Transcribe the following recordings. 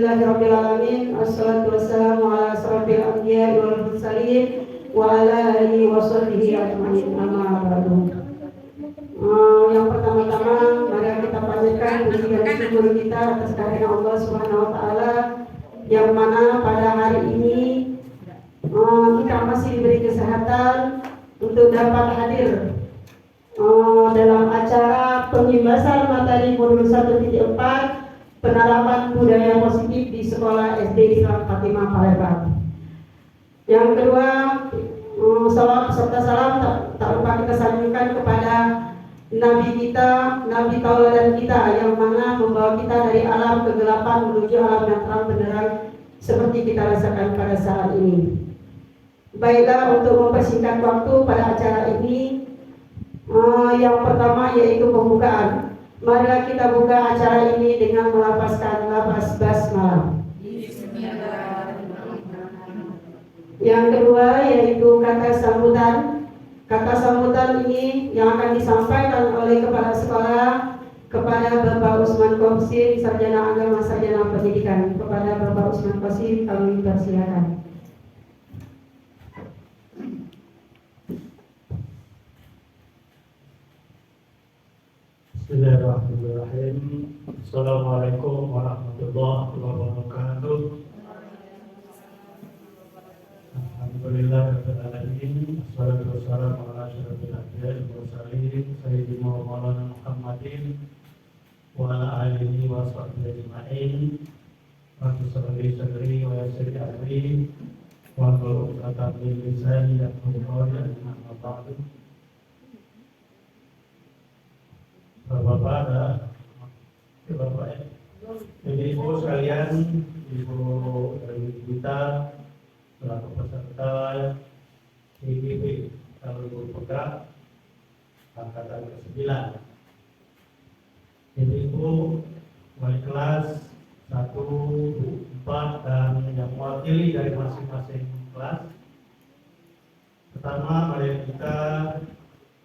Alhamdulillahirabbil alamin. Wassalatu wassalamu ala asrofil anbiya'i wal mursalin wa ala alihi wa sahbihi ajmain. Amma ba'du. Yang pertama-tama mari kita panjatkan puji dan syukur kita atas karunia Allah Subhanahu wa taala yang mana pada hari ini kita masih diberi kesehatan untuk dapat hadir dalam acara pengimbasan materi modul 1.4 penerapan budaya positif di sekolah SD Islam Fatimah Palembang. Yang kedua, salawat serta salam tak lupa kita sampaikan kepada Nabi kita, Nabi tauladan kita yang mana membawa kita dari alam kegelapan menuju alam yang terang benderang seperti kita rasakan pada saat ini. Baiklah, untuk mempersingkat waktu pada acara ini, yang pertama yaitu pembukaan. Marilah kita buka acara ini dengan melafazkan lafaz basmalah. Yang kedua yaitu kata sambutan. Kata sambutan ini yang akan disampaikan oleh kepala sekolah kepada Bapak Usman Qomsin, Sarjana Agama Sarjana Pendidikan. Kepada Bapak Usman Qomsin kami persilakan. Bismillahirrahmanirrahim. Assalamualaikum warahmatullahi wabarakatuh. Alhamdulillah rabbil alamin. Wassalatu wassalamu ala asyrofil anbiya'i wal mursalin sayyidina wa maulana Muhammadin wa ala alihi wa sahbihi ajma'in. Rabbi shrah li sadri wa yassir li amri wa hlul 'uqdatam min lisani yafqahu qawli. Amma ba'du. Bapak ada Bapak ya. Jadi ibu sekalian, ibu dari kita selaku peserta IGP Calon Guru Penggerak angkatan ke-9. Jadi ibu wali kelas 1, 4 dan yang mewakili dari masing-masing kelas. Pertama, mari kita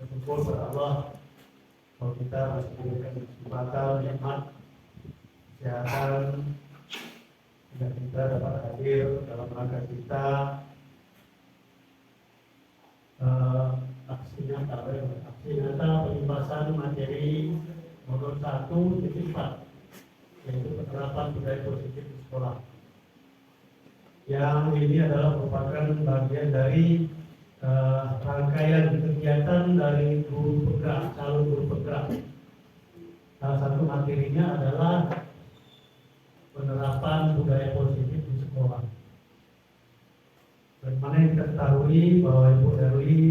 bersyukur kepada Allah kalau kita masih diberikan kesempatan, nikmat, kesehatan, dan kita dapat hadir dalam rangka kita aksi nyata pengimbasan materi modul 1.4 yaitu penerapan budaya positif di sekolah. Yang ini adalah merupakan bagian dari rangkaian kegiatan dari guru penggerak, calon guru penggerak. Salah satu materinya adalah penerapan budaya positif di sekolah. Bagaimana yang kita ketahui bahwa Ibu Erli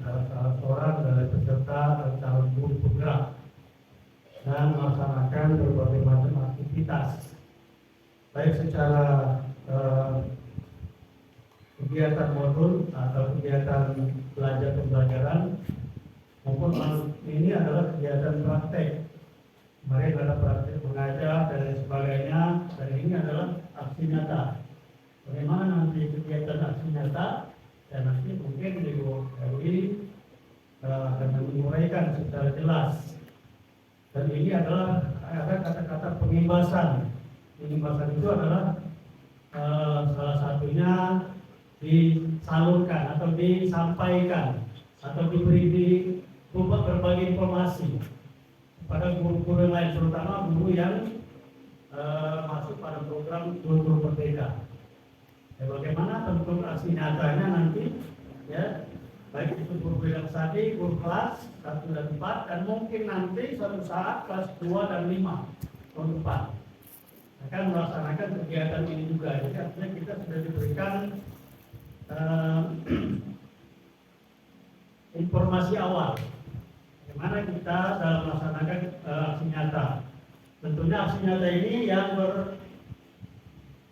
adalah salah seorang dari peserta calon guru penggerak dan melaksanakan berbagai macam aktivitas, baik secara kegiatan modul atau kegiatan belajar pembelajaran maupun ini adalah kegiatan praktek. Kemarin ada praktek mengajar dan lain sebagainya, dan ini adalah aksi nyata. Bagaimana nanti kegiatan aksi nyata, dan nanti mungkin Ibu Erwi akan menguraikan secara jelas. Dan ini adalah ada kata-kata pengimbasan. Pengimbasan itu adalah salah satunya disalurkan atau disampaikan atau diberi berbagai informasi kepada guru-guru yang lain, terutama guru yang masuk pada program guru merdeka. Ya, bagaimana bentuk aksi nyatanya nanti, ya, baik itu guru bidang tadi, guru kelas 1 dan 4, dan mungkin nanti suatu saat kelas 2 dan 5 tahun depan akan melaksanakan kegiatan ini juga. Jadi artinya kita sudah diberikan informasi awal bagaimana kita dalam melaksanakan aksi nyata. Tentunya aksi nyata ini yang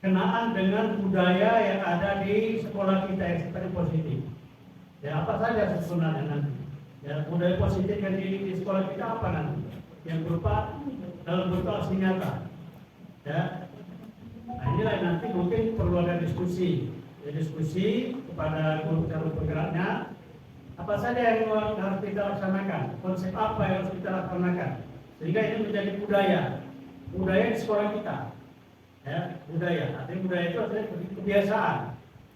berkenaan dengan budaya yang ada di sekolah kita yang seperti positif. Ya, apa saja sebenarnya nanti? Ya, budaya positif yang di sekolah kita apa nanti? Yang berupa dalam bentuk aksi nyata. Ya, nah inilah nanti mungkin perlu ada diskusi. Ya, diskusi kepada guru calon penggeraknya, apa saja yang harus kita laksanakan, konsep apa yang harus kita laksanakan, sehingga ini menjadi budaya di sekolah kita. Ya, budaya. Artinya budaya itu artinya kebiasaan.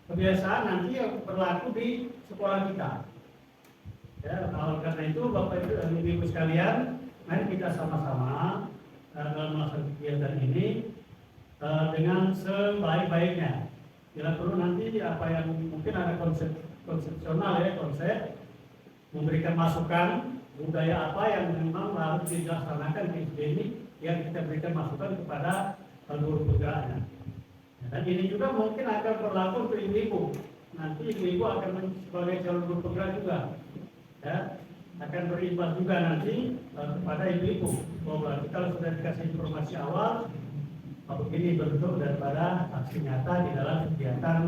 Kebiasaan nanti yang berlaku di sekolah kita. Ya, karena itu Bapak Ibu sekalian, mari kita sama-sama dalam melaksanakan kegiatan ini dengan sebaik-baiknya. Bila perlu nanti apa yang mungkin ada konsepsional ya, konsep memberikan masukan budaya apa yang memang harus dilaksanakan di sini yang kita berikan masukan kepada guru penggeraknya. Dan ini juga mungkin akan berlaku untuk ibu-ibu. Nanti ibu-ibu akan sebagai calon guru penggerak juga. Ya, akan berimbas juga nanti kepada ibu-ibu. Bahwa kalau sudah dikasih informasi awal, begini bentuk daripada aksi nyata di dalam kegiatan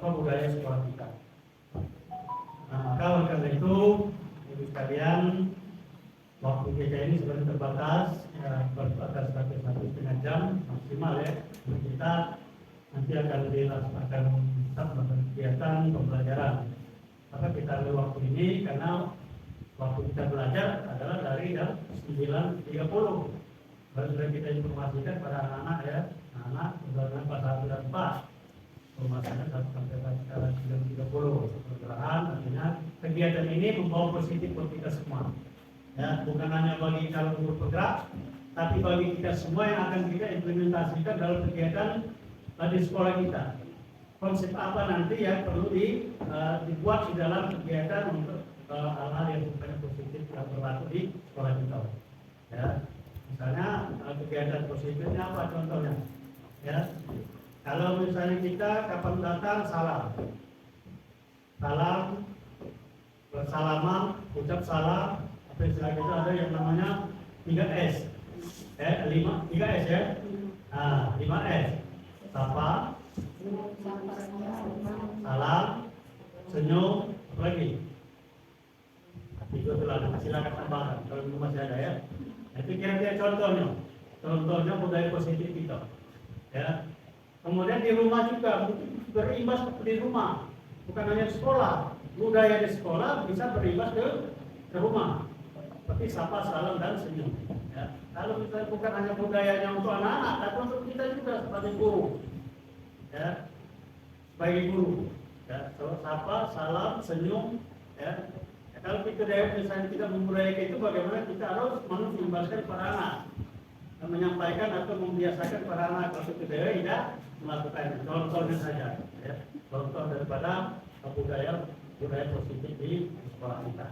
budaya sekolah kita. Maka oleh karena itu, ibu sekalian, waktu kita ini sebenarnya terbatas, berbatas 1,5 jam maksimal ya. Kita nanti akan dilaksanakan kegiatan pembelajaran. Maka kita ambil waktu ini karena waktu kita belajar adalah dari jam 9.30. Baru sudah kita informasikan pada anak-anak ya, anak-anak pembelajaran pas 1 dan 4. Pemasangan sampai pada 9.30. Pergerakan artinya kegiatan ini membawa positif buat kita semua. Ya, bukan hanya bagi calon guru penggerak, tapi bagi kita semua yang akan kita implementasikan dalam kegiatan di sekolah kita. Konsep apa nanti yang perlu dibuat di dalam kegiatan untuk hal-hal yang sifatnya positif yang berlaku di sekolah kita. Ya, misalnya kegiatan positifnya apa contohnya? Ya, kalau misalnya kita kapan datang salam, bersalaman, ucap salam. Apa istilah kita ada yang namanya 3S, 3S ya, 5S, sapa, salam, senyum, apa lagi? Itu telah silakan tambahkan kalau masih ada ya. Itu kira-kira contohnya budaya positif kita. Ya. Kemudian di rumah juga berimbas di rumah, bukan hanya di sekolah. Budaya di sekolah bisa berimbas ke rumah. Seperti sapa, salam, dan senyum. Ya. Kalau misalnya bukan hanya budayanya untuk anak-anak, tapi untuk kita juga sebagai guru. Ya. Sebagai guru. Ya. Sapa, salam, senyum. Ya. Ya, kalau kita misalnya kita membudayakan itu, bagaimana kita harus mengimbaskan kepada anak. Dan menyampaikan atau membiasakan kepada anak. Kalau kita tidak melakukan contohnya saja. Ya. Contoh daripada budaya positif di sekolah kita.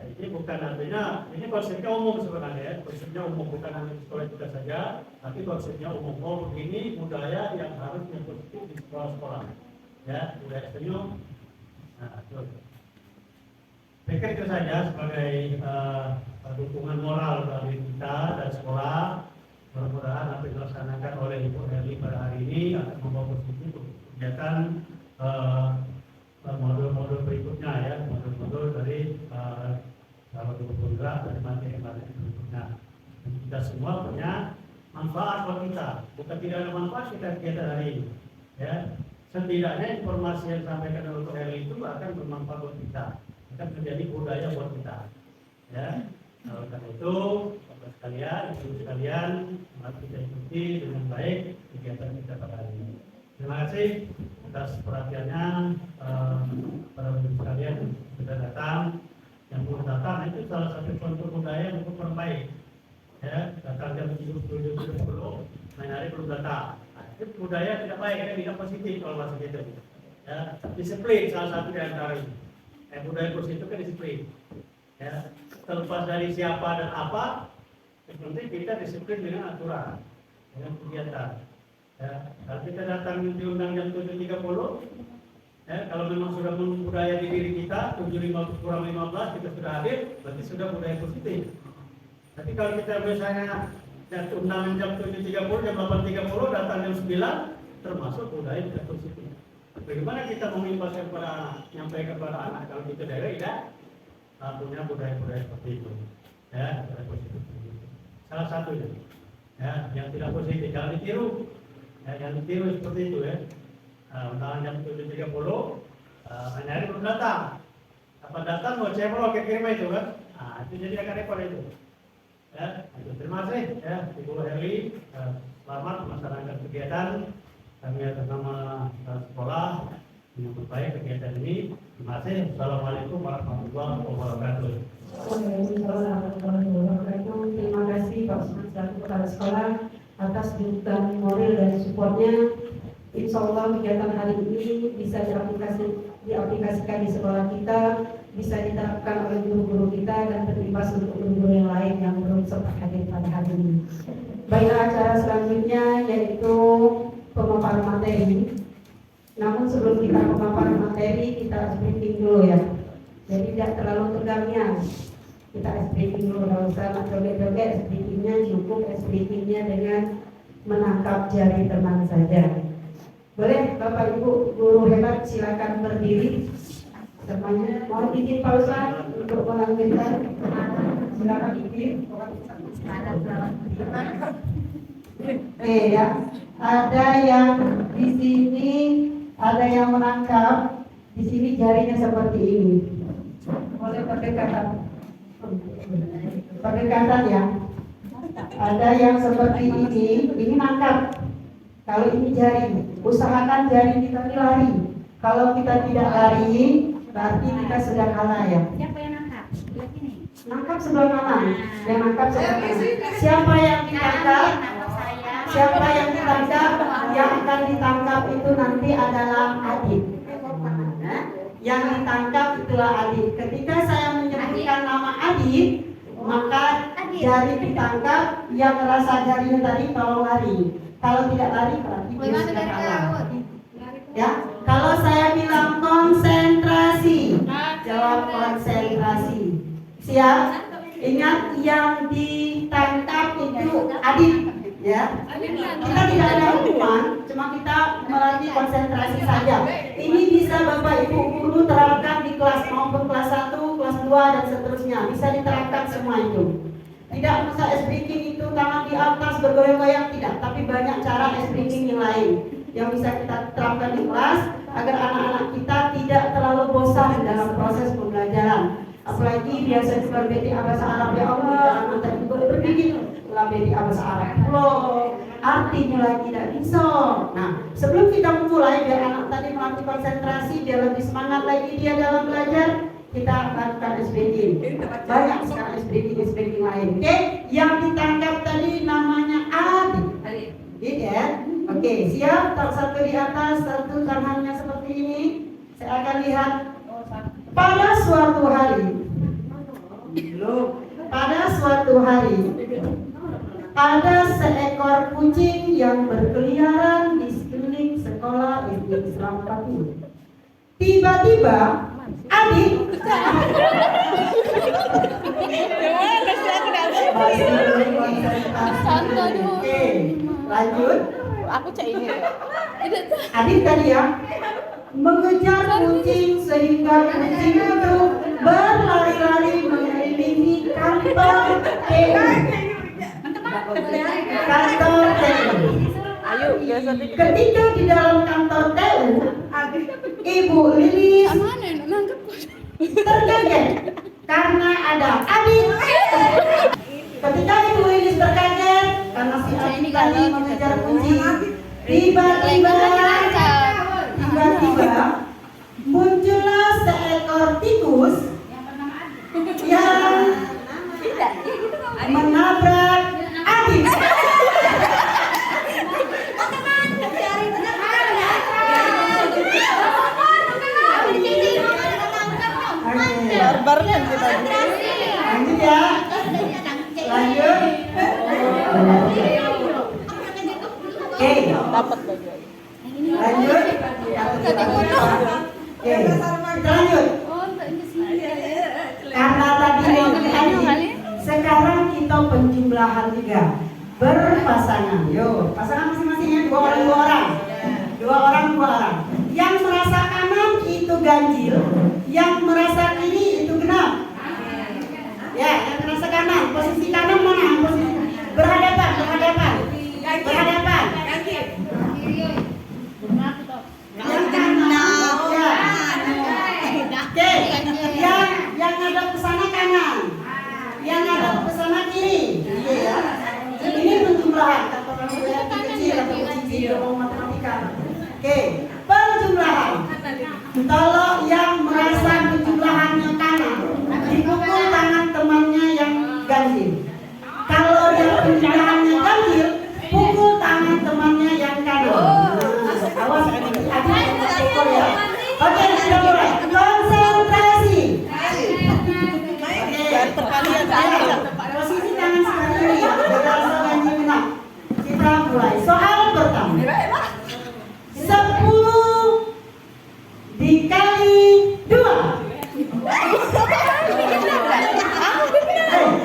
Ini bukan artinya, ini konsepnya umum sebenarnya ya. Konsepnya umum, bukan hanya di sekolah kita saja, tapi konsepnya umum. Oh, ini budaya yang harus positif di sekolah-sekolah. Ya, budaya senyum. Nah, itu. Pikir itu saja sebagai dukungan moral dari kita dan sekolah. Mudah-mudahan apa yang dilaksanakan oleh Ibu Herli pada hari ini akan membawa positif kegiatan modul-modul berikutnya ya, modul-modul dari kalau guru penggerak dari materi-materi berikutnya. Kita semua punya manfaat buat kita. Bukan tidak ada manfaat kita kegiatan hari ini. Ya, setidaknya informasi yang disampaikan oleh Dr. Herli itu akan bermanfaat buat kita, akan menjadi budaya buat kita. Ya, oleh karena itu, Bapak sekalian, Ibu sekalian, mari kita ikuti dengan baik kegiatan kita pada hari ini. Terima kasih atas perhatiannya para ibu sekalian yang sudah datang. Yang belum datang itu salah satu contoh budaya untuk perbaik. Ya, datang jam 7.30, main hari belum datang. Nah, itu budaya tidak baik, tidak positif kalau bahasa kita. Ya, disiplin salah satu di antara ini. Budaya positif kan disiplin. Ya, terlepas dari siapa dan apa, yang penting kita disiplin dengan aturan, dengan kegiatan. Ya, kalau kita datang diundang jam 7.30, ya, kalau memang sudah membudaya di diri kita 7.15 kurang 15 kita sudah hadir, berarti sudah budaya positif. Tapi kalau kita misalnya undangan jam 7.30, jam 8.30 datang jam 9, termasuk budaya tidak positif. Bagaimana kita mengimbaskan kepada anak, menyampaikan kepada anak kalau kita daerah tidak punya budaya-budaya seperti itu, ya, budaya positif. Salah satunya, ya, yang tidak positif jangan ditiru, ya, jangan ditiru seperti itu ya. Undangan jam 7.30, hanya hari belum datang. Apa datang mau cebol ke kirim itu kan? Itu jadi akan repot itu. Ya, terima kasih ya Ibu Heli. Selamat melaksanakan kegiatan. Kami atas nama sekolah menyambut baik kegiatan ini. Terima kasih. Assalamualaikum warahmatullahi wabarakatuh. Terima kasih Pak Usman selaku kepala sekolah atas dukungan moral dan supportnya. Insya Allah kegiatan hari ini bisa diaplikasikan di sekolah kita, bisa diterapkan oleh guru-guru kita dan berimbas untuk guru-guru yang lain yang belum sempat hadir pada hari ini. Baiklah, acara selanjutnya yaitu pemaparan materi. Namun sebelum kita pemaparan materi, kita briefing dulu ya. Jadi tidak terlalu tegamnya. Kita briefing dulu, kalau usah joget-joget, briefingnya cukup briefingnya dengan menangkap jari teman saja. Boleh Bapak Ibu guru hebat silakan berdiri semuanya. Mohon izin Pak Ustaz untuk melanjutkan. Silakan izin. Oke ya. Ada yang di sini, ada yang menangkap. Di sini jarinya seperti ini. Boleh berdekatan. Berdekatan ya. Ada yang seperti ini nangkap. Kalau ini jari, usahakan jari kita ini lari. Kalau kita tidak lari, berarti kita sudah kalah ya. Siapa yang nangkap? Nangkap sebelah kanan. Yang nangkap sebelah kanan. Siapa yang ditangkap? Siapa yang ditangkap? Yang akan ditangkap itu nanti adalah adik. Yang ditangkap itulah adik. Ketika saya menyebutkan nama adik, maka jari ditangkap. Yang merasa jarinya tadi tolong lari. Kalau tidak lari berarti dia sudah kalah. Ya, kalau saya bilang konsentrasi, jawab konsentrasi. Siap? Ingat yang ditangkap itu adik, ya. Kita tidak ada hukuman, cuma kita melatih konsentrasi saja. Ini bisa Bapak Ibu guru terapkan di kelas maupun kelas 1, kelas 2 dan seterusnya. Bisa diterapkan semua itu. Tidak usah S-breaking itu tangan di atas bergoyang-goyang, tidak. Tapi banyak cara S-breaking yang lain yang bisa kita terapkan di kelas agar anak-anak kita tidak terlalu bosan dalam proses pembelajaran. Apalagi biasa juga bedi bahasa Arab, ya Allah, anak tadi berpikir lah bedi bahasa Arab loh, artinya lagi tidak bisa. Nah, sebelum kita mulai biar anak tadi melatih konsentrasi, biar lebih semangat lagi dia dalam belajar, kita lakukan SBG. Banyak sekarang SBG lain. Oke, yang ditangkap tadi namanya Adi. Gitu ya. Oke, siap. Satu di atas, satu tangannya seperti ini. Saya akan lihat. Pada suatu hari, ada seekor kucing yang berkeliaran di sekeliling sekolah Islam Pati. Tiba-tiba adik Oke, lanjut. Aku cek ini. Adik tadi ya mengejar kucing sehingga kucing itu berlari-lari mengelilingi kantor TU. Kantor TU. Ketika di dalam kantor TU, Ibu Lilis terkaget karena ada adik. Ketika Ibu Lilis terkaget karena si adik tadi mengejar kucing, tiba-tiba muncullah seekor tikus yang menabrak adik. Barbarnya kita. Lanjut ya. Lanjut. Oke, Dapat baju. lanjut. Oke, kita lanjut. Karena tadi sekarang kita penjumlahan juga berpasangan. Yo, pasangan masing-masingnya dua orang. Yang merasa kanan itu ganjil, yang merasa kiri itu genap. Ya, yang merasa kanan, posisi kanan mana? Posisi berhadapan. Yang kanan. Ya. Oke. Yang ngadap ke sana kanan. Yang ngadap ke sana kiri. ngomong matematika. Oke, penjumlahan. Kalau yang merasa penjumlahannya kanan, dipukul tangan temannya yang ganjil. Kalau yang penjumlahannya ganjil, pukul tangan temannya yang kanan. Awas, hati-hati ya. Oke, kita mulai. Konsentrasi. Posisi tangan sekali ya. Berasa ganjil genap. Kita mulai. Soal pertama. 10 dikali 2.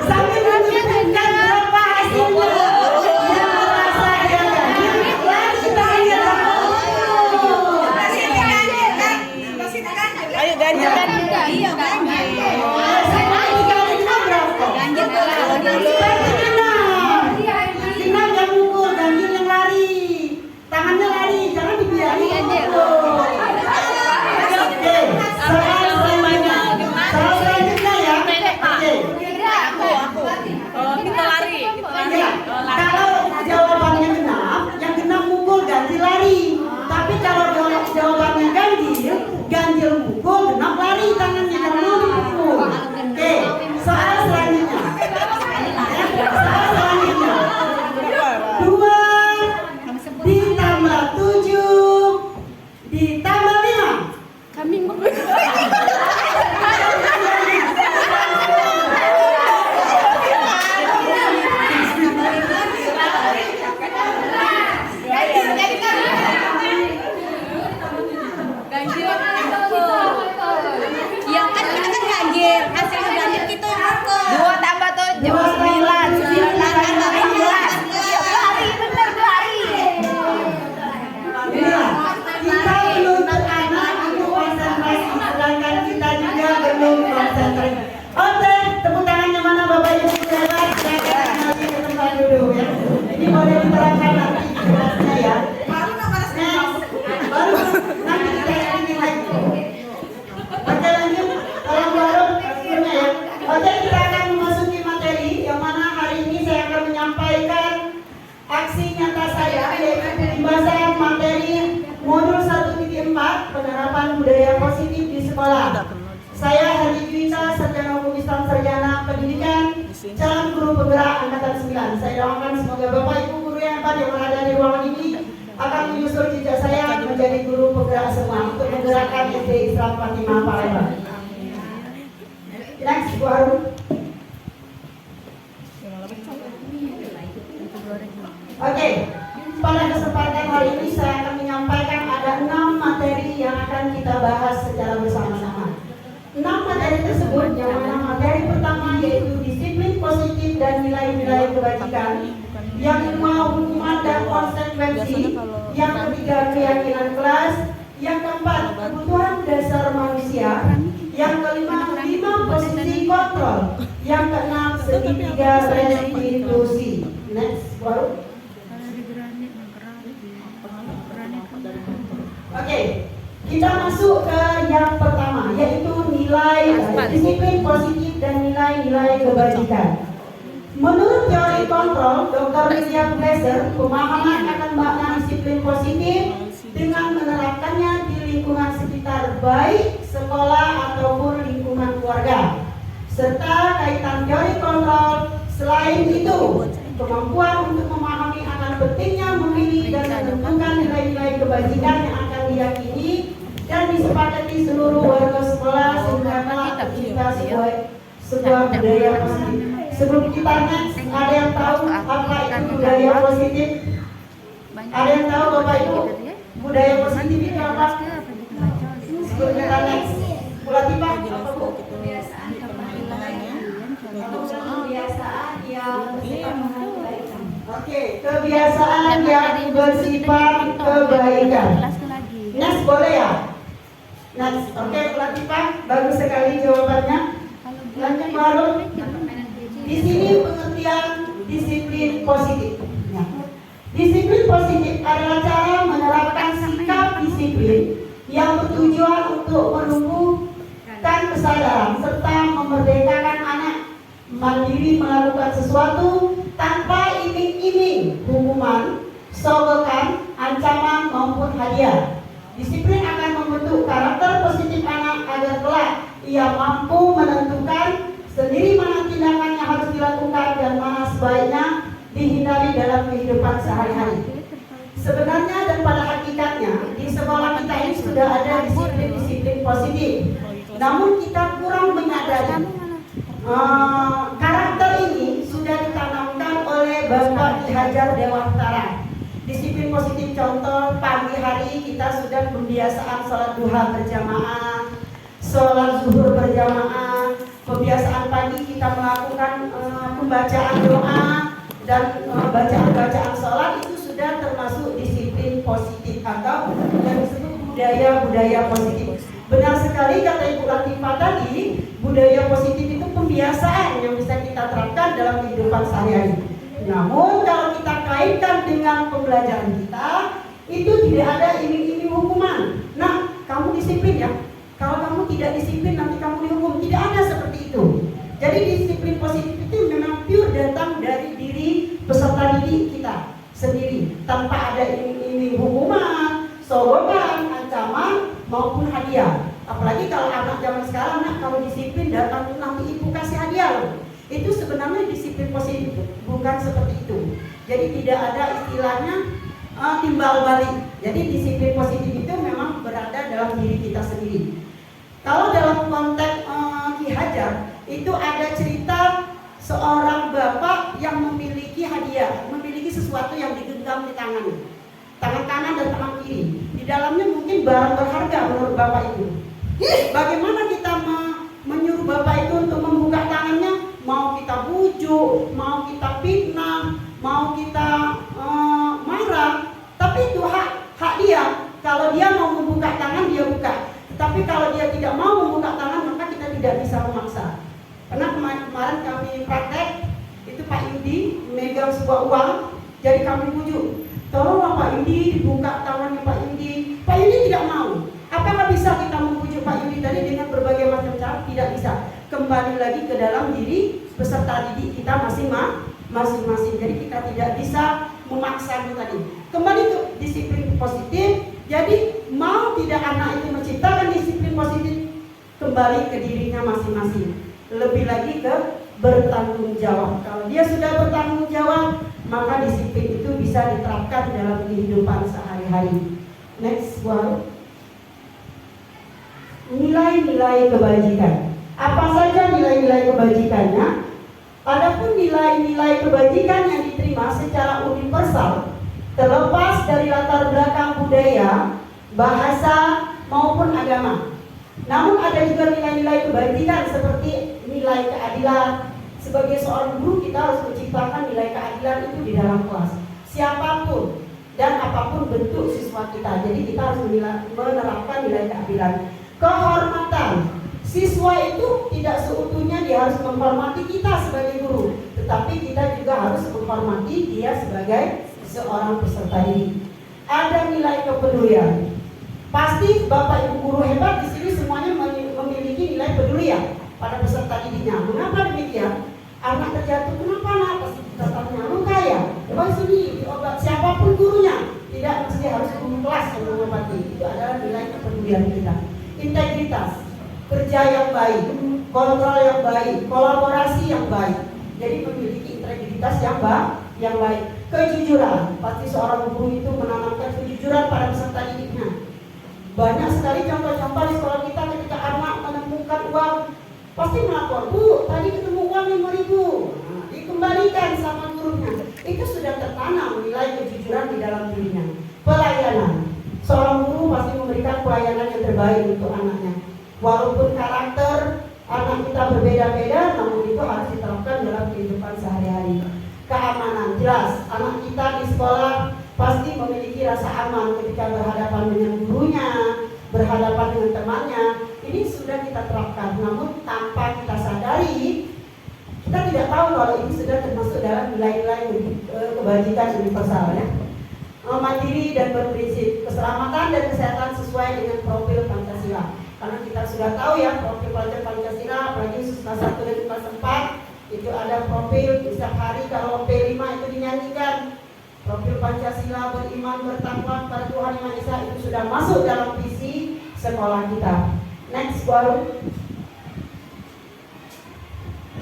Sambil menunjukkan berapa hasilnya. Yang merasa dia ganjil, lagi tangannya Ayo ganjil kan? Iya ganjil. Sekali dikali 2 berapa? Ganjil kalau dulu. Genap yang mukul, ganjil yang lari. Tangannya lari, jangan dibiarin. Oke, soal selanjutnya ya. Oke. Oh, kita lari. Ya, kalau jawabannya genap, yang genap mukul, ganjil lari. Tapi kalau jawabannya ganjil, ganjil mukul, genap lari tangannya karena dipukul. Oke, soal selanjutnya. Soal selanjutnya. 2 ditambah 7 ditambah 5. Kami mau. Yang kan kita kan ganjil, hasil ganjil kita mukul. 2 tambah 7 9. 9 tambah 11. Lari bener lari. Iya, kita menuntut anak untuk konsentrasi, sedangkan kita juga belum konsentrasi. Oke, tepuk tangannya mana Bapak Ibu saudara? Silakan nanti ke tempat duduk ya. Ini boleh diterangkan nanti kelasnya ya. Baru nanti kita ini lagi. Oke lanjut, tolong baru punya ya. Oke, kita akan memasuki materi yang mana hari ini saya akan menyampaikan aksi nyata saya yaitu pembahasan materi modul 1.4 penerapan budaya positif di sekolah. Saya Hadi Juwita, Sarjana Hukum Islam Sarjana Pendidikan, calon guru penggerak angkatan 9. Saya doakan semoga Bapak Ibu guru yang hebat yang berada di ruangan ini akan menyusul jejak saya menjadi guru penggerak semua untuk menggerakkan SD Islam Fatimah Palembang. Next, Bu Harun. Oke, pada kesempatan hari ini saya akan menyampaikan ada 6 materi yang akan kita bahas secara bersama-sama. 6 materi tersebut yang mana materi pertama yaitu disiplin positif dan nilai-nilai kebajikan, yang kedua hukuman dan konsekuensi, yang ketiga keyakinan kelas, yang keempat kebutuhan dasar manusia, yang kelima 5 posisi kontrol, yang keenam segitiga restitusi. Next, baru. Oke, kita masuk ke yang pertama yaitu nilai disiplin positif dan nilai-nilai kebajikan. Menurut teori kontrol Dr. William Glasser, pemahaman akan makna disiplin positif dengan menerapkannya di lingkungan sekitar baik sekolah ataupun lingkungan keluarga. Serta kaitan teori kontrol selain itu, kemampuan untuk memahami akan pentingnya memilih dan menentukan nilai-nilai kebajikan yang akan diyakini dan disepakati seluruh warga sekolah sehingga kelak tercipta sebuah budaya positif. Sebelum kita next, ada yang tahu apa itu budaya positif? Ada yang tahu Bapak Ibu budaya positif itu apa? Sebelum kita next, Bu Latifah, apa Bu? Kebiasaan yang Oke, kebiasaan yang bersifat kebaikan. Next boleh ya? Next, oke Bu Latifah, bagus sekali jawabannya. Lanjut baru. Di sini pengertian disiplin positif. Ya. Disiplin positif adalah cara menerapkan sikap disiplin yang bertujuan untuk menumbuhkan kesadaran serta memerdekakan anak mandiri melakukan sesuatu tanpa iming-iming hukuman, sogokan, ancaman maupun hadiah. Disiplin akan membentuk karakter positif anak agar kelak ia mampu menentukan sendiri mana tindakan yang harus dilakukan dan mana sebaiknya dihindari dalam kehidupan sehari-hari. Sebenarnya dan pada hakikatnya di sekolah kita ini sudah ada disiplin-disiplin positif. Namun kita kurang menyadari karakter ini sudah ditanamkan oleh Bapak Ki Hajar Dewantara. Disiplin positif contoh pagi hari kita sudah pembiasaan sholat duha berjamaah, sholat zuhur berjamaah. Pembiasaan pagi kita melakukan pembacaan doa dan bacaan-bacaan sholat itu sudah termasuk disiplin positif atau yang disebut budaya positif. Benar sekali kata Ibu Latifah tadi, budaya positif itu pembiasaan yang bisa kita terapkan dalam kehidupan sehari-hari. Namun kalau kita kaitkan dengan pembelajaran kita, itu tidak ada iming-iming hukuman. Nah, kamu disiplin ya. Kalau kamu tidak disiplin nanti kamu dihukum. Tidak ada seperti itu. Jadi disiplin positif itu memang pure datang dari diri peserta didik kita sendiri, tanpa ada iming-iming hukuman, sogokan, ancaman maupun hadiah. Apalagi kalau anak zaman sekarang, nak kalau disiplin datang nanti ibu kasih hadiah loh. Itu sebenarnya disiplin positif, bukan seperti itu. Jadi tidak ada istilahnya timbal balik. Jadi disiplin positif itu memang berada dalam diri kita sendiri. Kalau dalam konteks Ki Hajar itu ada cerita seorang bapak yang memiliki hadiah, memiliki sesuatu yang digenggam di tangannya, tangan kanan dan tangan kiri. Di dalamnya mungkin barang berharga menurut bapak itu. Bagaimana kita menyuruh bapak itu untuk membuka tangannya? Mau kita bujuk, mau kita fitnah, mau kita marah, tapi itu hak dia. Kalau dia mau membuka tangan, dia buka. Tapi kalau dia tidak mau membuka tangan, maka kita tidak bisa memaksa. Karena kemarin kami praktek, itu Pak Yudi memegang sebuah uang, jadi kami bujuk, tolonglah Pak Yudi dibuka tangannya Pak Yudi. Pak Yudi tidak mau. Apakah bisa kita membujuk Pak Yudi tadi dengan berbagai macam cara? Tidak bisa. Kembali lagi ke dalam diri peserta didik kita masing-masing. Jadi kita tidak bisa memaksa tadi. Kembali ke disiplin positif. Jadi mau tidak anak itu menciptakan disiplin positif, kembali ke dirinya masing-masing. Lebih lagi ke bertanggung jawab. Kalau dia sudah bertanggung jawab, maka disiplin itu bisa diterapkan dalam kehidupan sehari-hari. Next one. Nilai-nilai kebajikan. Apa saja nilai-nilai kebajikannya? Adapun nilai-nilai kebajikan yang diterima secara universal, terlepas dari latar belakang budaya, bahasa maupun agama. Namun ada juga nilai-nilai kebajikan seperti nilai keadilan. Sebagai seorang guru kita harus menciptakan nilai keadilan itu di dalam kelas. Siapapun dan apapun bentuk siswa kita. Jadi kita harus menerapkan nilai keadilan. Kehormatan. Siswa itu tidak seutuhnya dia harus menghormati kita sebagai guru, tetapi kita juga harus menghormati dia sebagai seorang peserta didik. Ada nilai kepedulian. Pasti Bapak Ibu guru hebat di sini semuanya memiliki nilai peduli ya pada peserta didiknya. Mengapa demikian? Anak terjatuh, kenapa nak? Pasti kita tanya, luka ya? Coba sini diobat, siapapun gurunya. Tidak mesti harus guru kelas yang mengobati. Itu adalah nilai kepedulian kita. Integritas, kerja yang baik, kontrol yang baik, kolaborasi yang baik. Jadi memiliki integritas yang baik. Kejujuran, pasti seorang guru itu menanamkan kejujuran pada peserta didiknya. Banyak sekali contoh-contoh di sekolah kita ketika anak menemukan uang, pasti melapor, Bu, tadi ketemu uang 5.000. Nah, dikembalikan sama gurunya. Itu sudah tertanam nilai kejujuran di dalam dirinya. Pelayanan, seorang guru pasti memberikan pelayanan yang terbaik untuk anaknya. Walaupun karakter anak kita berbeda-beda, namun itu harus diterapkan dalam kehidupan sehari-hari. Keamanan, jelas anak kita di sekolah pasti memiliki rasa aman ketika berhadapan dengan gurunya, berhadapan dengan temannya. Ini sudah kita terapkan, namun tanpa kita sadari, kita tidak tahu kalau ini sudah termasuk dalam nilai-nilai kebajikan universal ya. Mandiri dan berprinsip, keselamatan dan kesehatan sesuai dengan profil Pancasila. Karena kita sudah tahu ya profil pelajar Pancasila, apalagi khusus kelas 1 dan kelas 4 itu ada profil setiap hari kalau P5 itu dinyanyikan. Profil Pancasila, beriman, bertakwa kepada Tuhan Yang Maha Esa itu sudah masuk dalam visi sekolah kita. Next, baru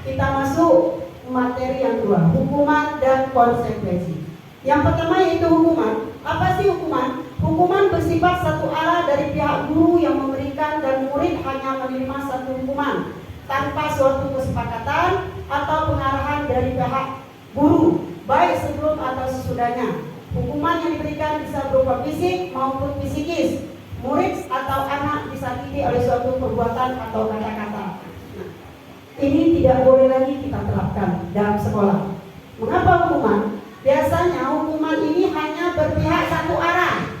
kita masuk materi yang kedua, hukuman dan konsekuensi. Yang pertama yaitu hukuman. Apa sih hukuman? Hukuman bersifat satu arah dari pihak guru yang memberikan dan murid hanya menerima satu hukuman tanpa suatu kesepakatan atau pengarahan dari pihak guru, baik sebelum atau sesudahnya. Hukuman yang diberikan bisa berupa fisik maupun psikis. Murid atau anak disakiti oleh suatu perbuatan atau kata-kata. Ini tidak boleh lagi kita terapkan dalam sekolah. Mengapa hukuman? Biasanya hukuman ini hanya berpihak satu arah.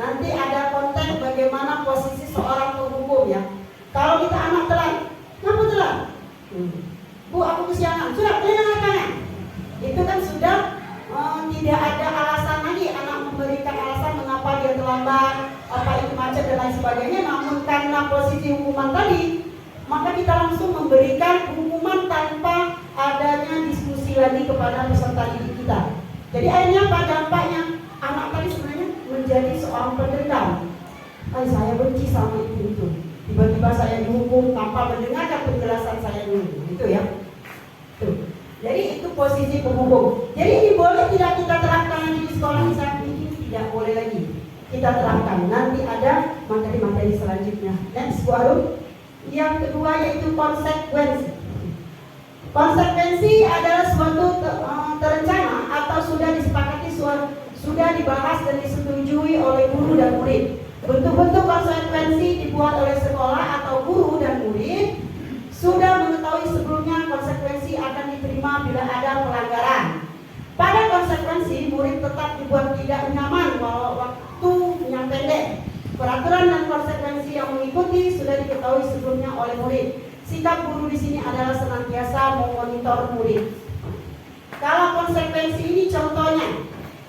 Nanti ada konteks bagaimana posisi seorang penghukum ya. Kalau kita anak telat, kenapa telat? Bu, aku kesiangan. Sudah, kalian. Itu kan sudah tidak ada alasan lagi anak memberikan alasan mengapa dia terlambat, apa itu macet dan lain sebagainya. Namun karena posisi hukuman tadi, maka kita langsung memberikan hukuman tanpa adanya diskusi lagi kepada peserta didik kita. Jadi akhirnya apa dampaknya? Anak tadi sebenarnya menjadi seorang pendendam. Saya benci sama itu. Tiba-tiba saya dihukum tanpa mendengarkan penjelasan saya dulu, gitu ya. Tuh. Jadi itu posisi penghukum. Jadi ini boleh tidak kita terapkan lagi di sekolah ini tidak boleh lagi kita terapkan. Nanti ada materi-materi selanjutnya. Next, baru yang kedua yaitu konsekuensi. Konsekuensi adalah suatu terencana atau sudah disepakati, sudah dibahas dan disetujui oleh guru dan murid. Bentuk-bentuk konsekuensi dibuat oleh sekolah atau guru dan murid sudah mengetahui sebelumnya konsekuensi akan diterima bila ada pelanggaran. Pada konsekuensi, murid tetap dibuat tidak nyaman walau waktu yang pendek. Peraturan dan konsekuensi yang mengikuti sudah diketahui sebelumnya oleh murid. Sikap guru di sini adalah senantiasa memonitor murid. Kalau konsekuensi ini contohnya,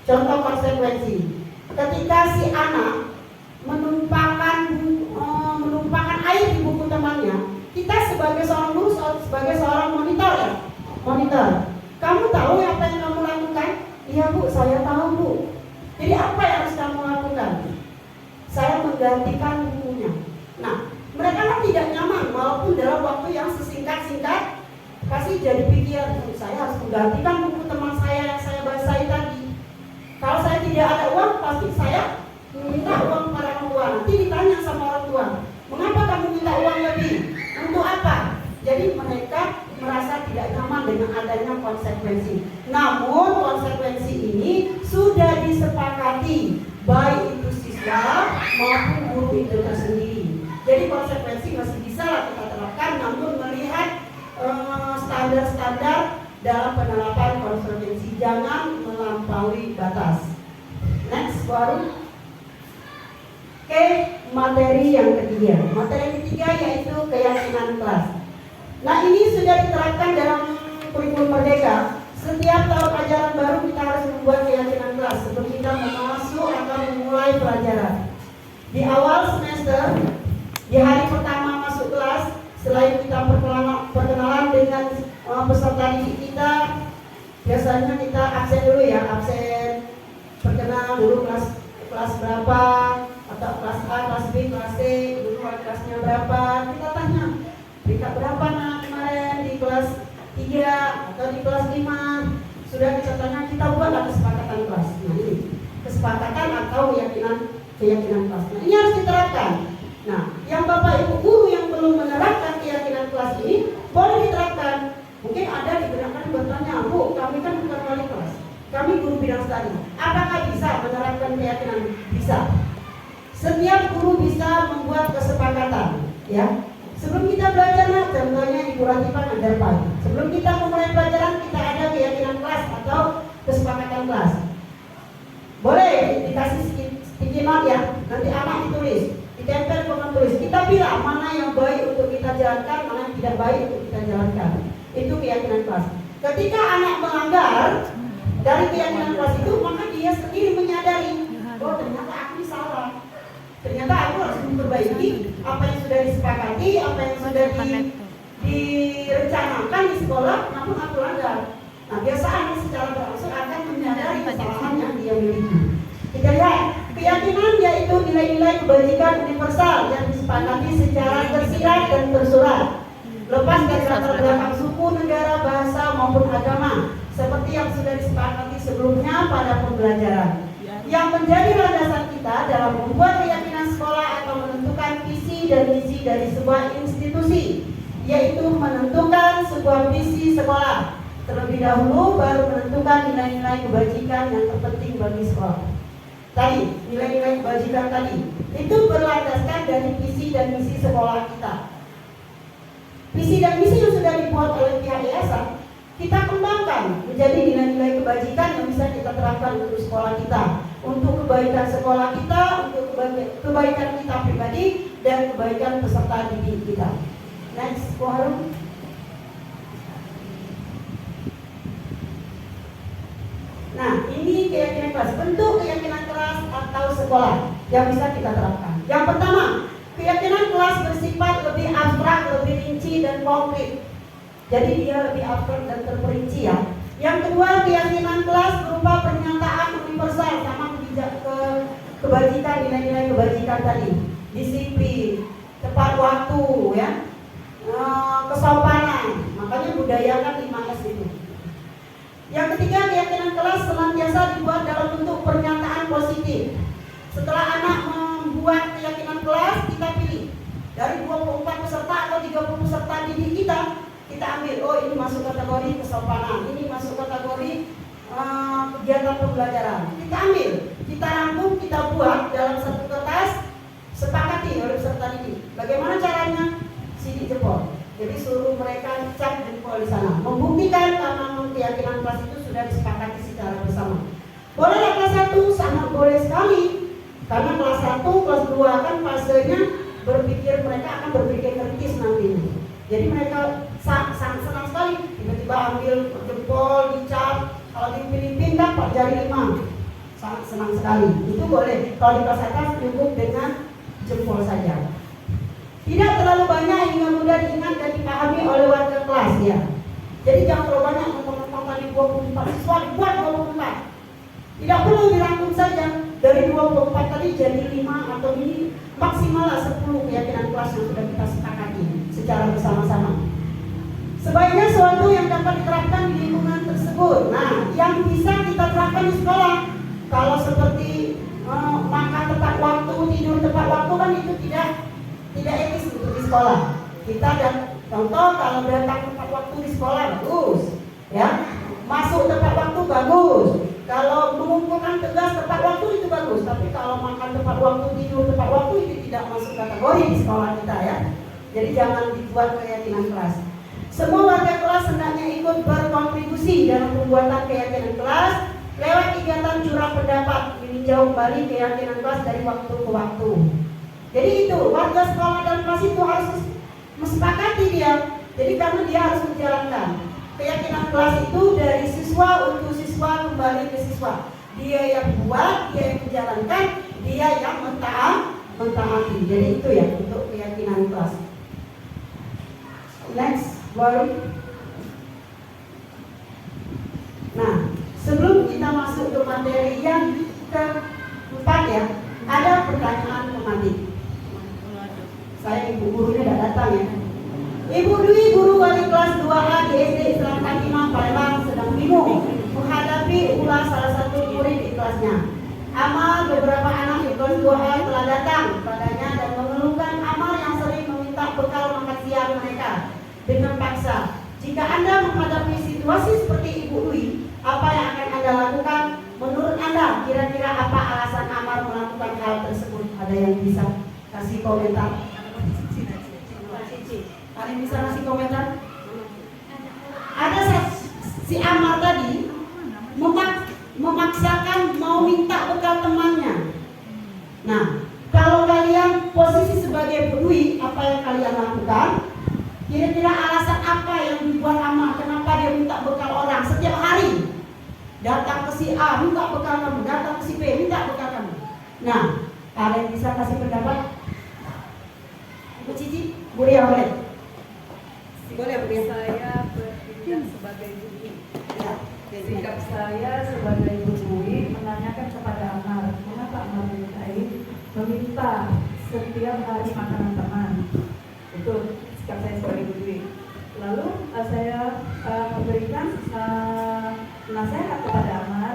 contoh konsekuensi. Ketika si anak menumpahkan air di buku temannya, kita sebagai seorang guru, sebagai seorang monitor ya, monitor. Kamu tahu apa yang kamu lakukan? Iya bu, saya tahu bu. Jadi apa yang harus kamu lakukan? Saya menggantikan bukunya. Nah, mereka kan tidak nyaman walaupun dalam waktu yang sesingkat-singkat, pasti jadi pikiran, saya harus menggantikan buku teman saya yang saya bahasai tadi. Kalau saya tidak ada uang, pasti saya meminta uang pada orang tua. Nanti ditanya sama orang tua, mengapa kamu minta uang lebih? Untuk apa? Jadi mereka merasa tidak nyaman dengan adanya konsekuensi. Namun konsekuensi ini sudah disepakati, baik itu siswa maupun guru itu tersendiri. Jadi konsekuensi masih bisa kita terapkan, namun melihat standar-standar dalam penerapan konsekuensi, jangan melampaui batas. Next, baru materi yang ketiga. Materi yang ketiga yaitu keyakinan kelas. Nah, ini sudah diterapkan dalam kurikulum Merdeka. Setiap tahun ajaran baru kita harus membuat keyakinan kelas sebelum kita masuk atau memulai pelajaran. Di awal semester, di hari pertama masuk kelas, selain kita perkenalan dengan peserta didik kita, biasanya kita absen dulu ya, absen perkenalan dulu kelas berapa, atau kelas A, kelas B, kelas C, dulu kelasnya berapa, kita tanya peringkat berapa nak kemarin di kelas 3 atau di kelas 5, sudah kita tanya, kita buatlah kesepakatan kelas. Nah ini kesepakatan atau keyakinan kelas. Nah ini harus diterapkan. Nah yang bapak ibu guru yang belum menerapkan keyakinan kelas ini boleh diterapkan. Mungkin ada digunakan bertanya, bu kami kan bukan wali kelas, kami guru bidang studi, apakah bisa menerapkan keyakinan? Bisa. Setiap guru bisa membuat kesepakatan, ya. Sebelum kita belajar, contohnya Ibu Latifah ngajar. Sebelum kita memulai pelajaran, kita ada keyakinan kelas atau kesepakatan kelas. Boleh dikasih sticky note ya, nanti anak ditulis, ditempel dengan tulis. Kita bilang mana yang baik untuk kita jalankan, mana yang tidak baik untuk kita jalankan. Itu keyakinan kelas. Ketika anak melanggar dari keyakinan kelas itu, maka dia sendiri menyadari, oh ternyata aku salah. Ternyata aku harus memperbaiki apa yang sudah disepakati, apa yang sudah direncanakan di sekolah, namun aku langgar. Nah, biasa anak secara berangsur akan menyadari kesalahannya miliki. Kita lihat, keyakinan yaitu nilai-nilai kebajikan universal yang disepakati secara tersirat dan tersurat, lepas dari latar belakang suku, negara, bahasa maupun agama, seperti yang sudah disepakati sebelumnya pada pembelajaran. Yang menjadi landasan kita dalam membuat keyakinan sekolah atau menentukan visi dan misi dari sebuah institusi, yaitu menentukan sebuah visi sekolah. Terlebih dahulu baru menentukan nilai-nilai kebajikan yang terpenting bagi sekolah. Tadi, nilai-nilai kebajikan tadi itu berlandaskan dari visi dan misi sekolah kita. Visi dan misi yang sudah dibuat oleh pihak yayasan, kita kembangkan menjadi nilai-nilai kebajikan yang bisa kita terapkan untuk sekolah kita, untuk kebaikan sekolah kita, untuk kebaikan kita pribadi, dan kebaikan peserta didik kita. Next, Bu Harun. Nah, ini keyakinan kelas, bentuk keyakinan kelas atau sekolah yang bisa kita terapkan. Yang pertama, keyakinan kelas bersifat lebih abstrak, lebih rinci dan konkret. Jadi dia lebih abstrak dan terperinci ya. Yang kedua, keyakinan kelas berupa pernyataan universal sama kebajikan, nilai-nilai kebajikan tadi. Disiplin, tepat waktu ya, kesopanan. Makanya budayakan 5S itu. Yang ketiga, keyakinan kelas senantiasa dibuat dalam bentuk pernyataan positif. Setelah anak membuat keyakinan kelas, kita pilih dari 24 peserta atau 30 peserta didik kita ambil, oh ini masuk kategori kesopanan, ini masuk kategori kegiatan pembelajaran. Kita ambil, kita rangkum, kita buat dalam satu kertas, sepakati oleh peserta didik. Bagaimana caranya? Sidik jempol. Jadi suruh mereka cap jempol di sana, membuktikan karena keyakinan kelas itu sudah disepakati secara bersama. Boleh kelas 1 sangat boleh sekali, karena kelas 1, kelas 2 kan fasenya mereka akan berpikir kritis nantinya. Jadi mereka sangat senang sekali, tiba-tiba ambil jempol, dicap. Kalau dipilih dapat jari 5, sangat senang sekali. Itu boleh. Kalau di kelas atas cukup dengan jempol saja. Tidak terlalu banyak hingga mudah diingat dan dipahami oleh warga kelas ya. Jadi jangan terlalu banyak ngomong-ngomong tadi 24 siswa dibuat 24. Tidak perlu dirangkum saja. Dari 24 tadi jadi 5 atau ini maksimal 10 keyakinan kelas yang sudah kita sepakati secara bersama-sama. Sebaiknya suatu yang dapat diterapkan di lingkungan tersebut. Nah, yang bisa kita terapkan di sekolah, kalau seperti makan tepat waktu, tidur tepat waktu kan itu tidak etis untuk di sekolah. Kita dan contoh kalau datang tepat waktu di sekolah bagus, ya. Masuk tepat waktu bagus. Kalau mengumpulkan tugas tepat waktu itu bagus. Tapi kalau makan tepat waktu, tidur tepat waktu itu tidak masuk kategori di sekolah kita ya. Jadi jangan dibuat keyakinan kelas. Semua warga kelas hendaknya ikut berkontribusi dalam pembuatan keyakinan kelas lewat kegiatan curah pendapat, meninjau kembali keyakinan kelas dari waktu ke waktu. Jadi itu warga sekolah dan kelas itu harus mesepakati dia. Jadi karena dia harus menjalankan keyakinan kelas itu dari siswa untuk siswa kembali ke siswa. Dia yang buat, dia yang menjalankan, dia yang mentaati. Jadi itu ya untuk keyakinan kelas. Next, baru. Nah, sebelum kita masuk ke materi yang keempat ya, ada pertanyaan pematik. Saya ibu gurunya tidak datang ya. Ibu Dwi, guru wali kelas 2A di SD Islam Katimah Palembang sedang bingung menghadapi ulah salah satu murid di kelasnya. Amal beberapa anak di kelas 2A telah datang padanya dan mengeluhkan Amal yang sering meminta bekal makan siang mereka dengan paksa. Jika Anda menghadapi situasi seperti Ibu Dwi, apa yang akan Anda lakukan? Menurut Anda, kira-kira apa alasan Amal melakukan hal tersebut? Ada yang bisa kasih komentar? Ada yang bisa kasih komentar? Ada si Amal tadi memaksakan mau minta bekal temannya. Nah, kalau kalian posisi sebagai Bu Dwi, apa yang kalian lakukan? Kira-kira alasan apa yang dibuat Amal? Kenapa dia minta bekal orang setiap hari? Datang ke si A, minta bekal kamu. Datang ke si B, minta bekal kamu. Nah, ada yang bisa kasih pendapat? Ibu Cici, Bu Ria boleh? Boleh Bu Ria? Saya bertindak sebagai guru. Ya. Sikap saya sebagai Ibu Dwi menanyakan kepada Amar, mengapa Amar meminta setiap hari makanan teman. Itu sikap saya sebagai Ibu Dwi. Lalu saya memberikan nasihat kepada Amar.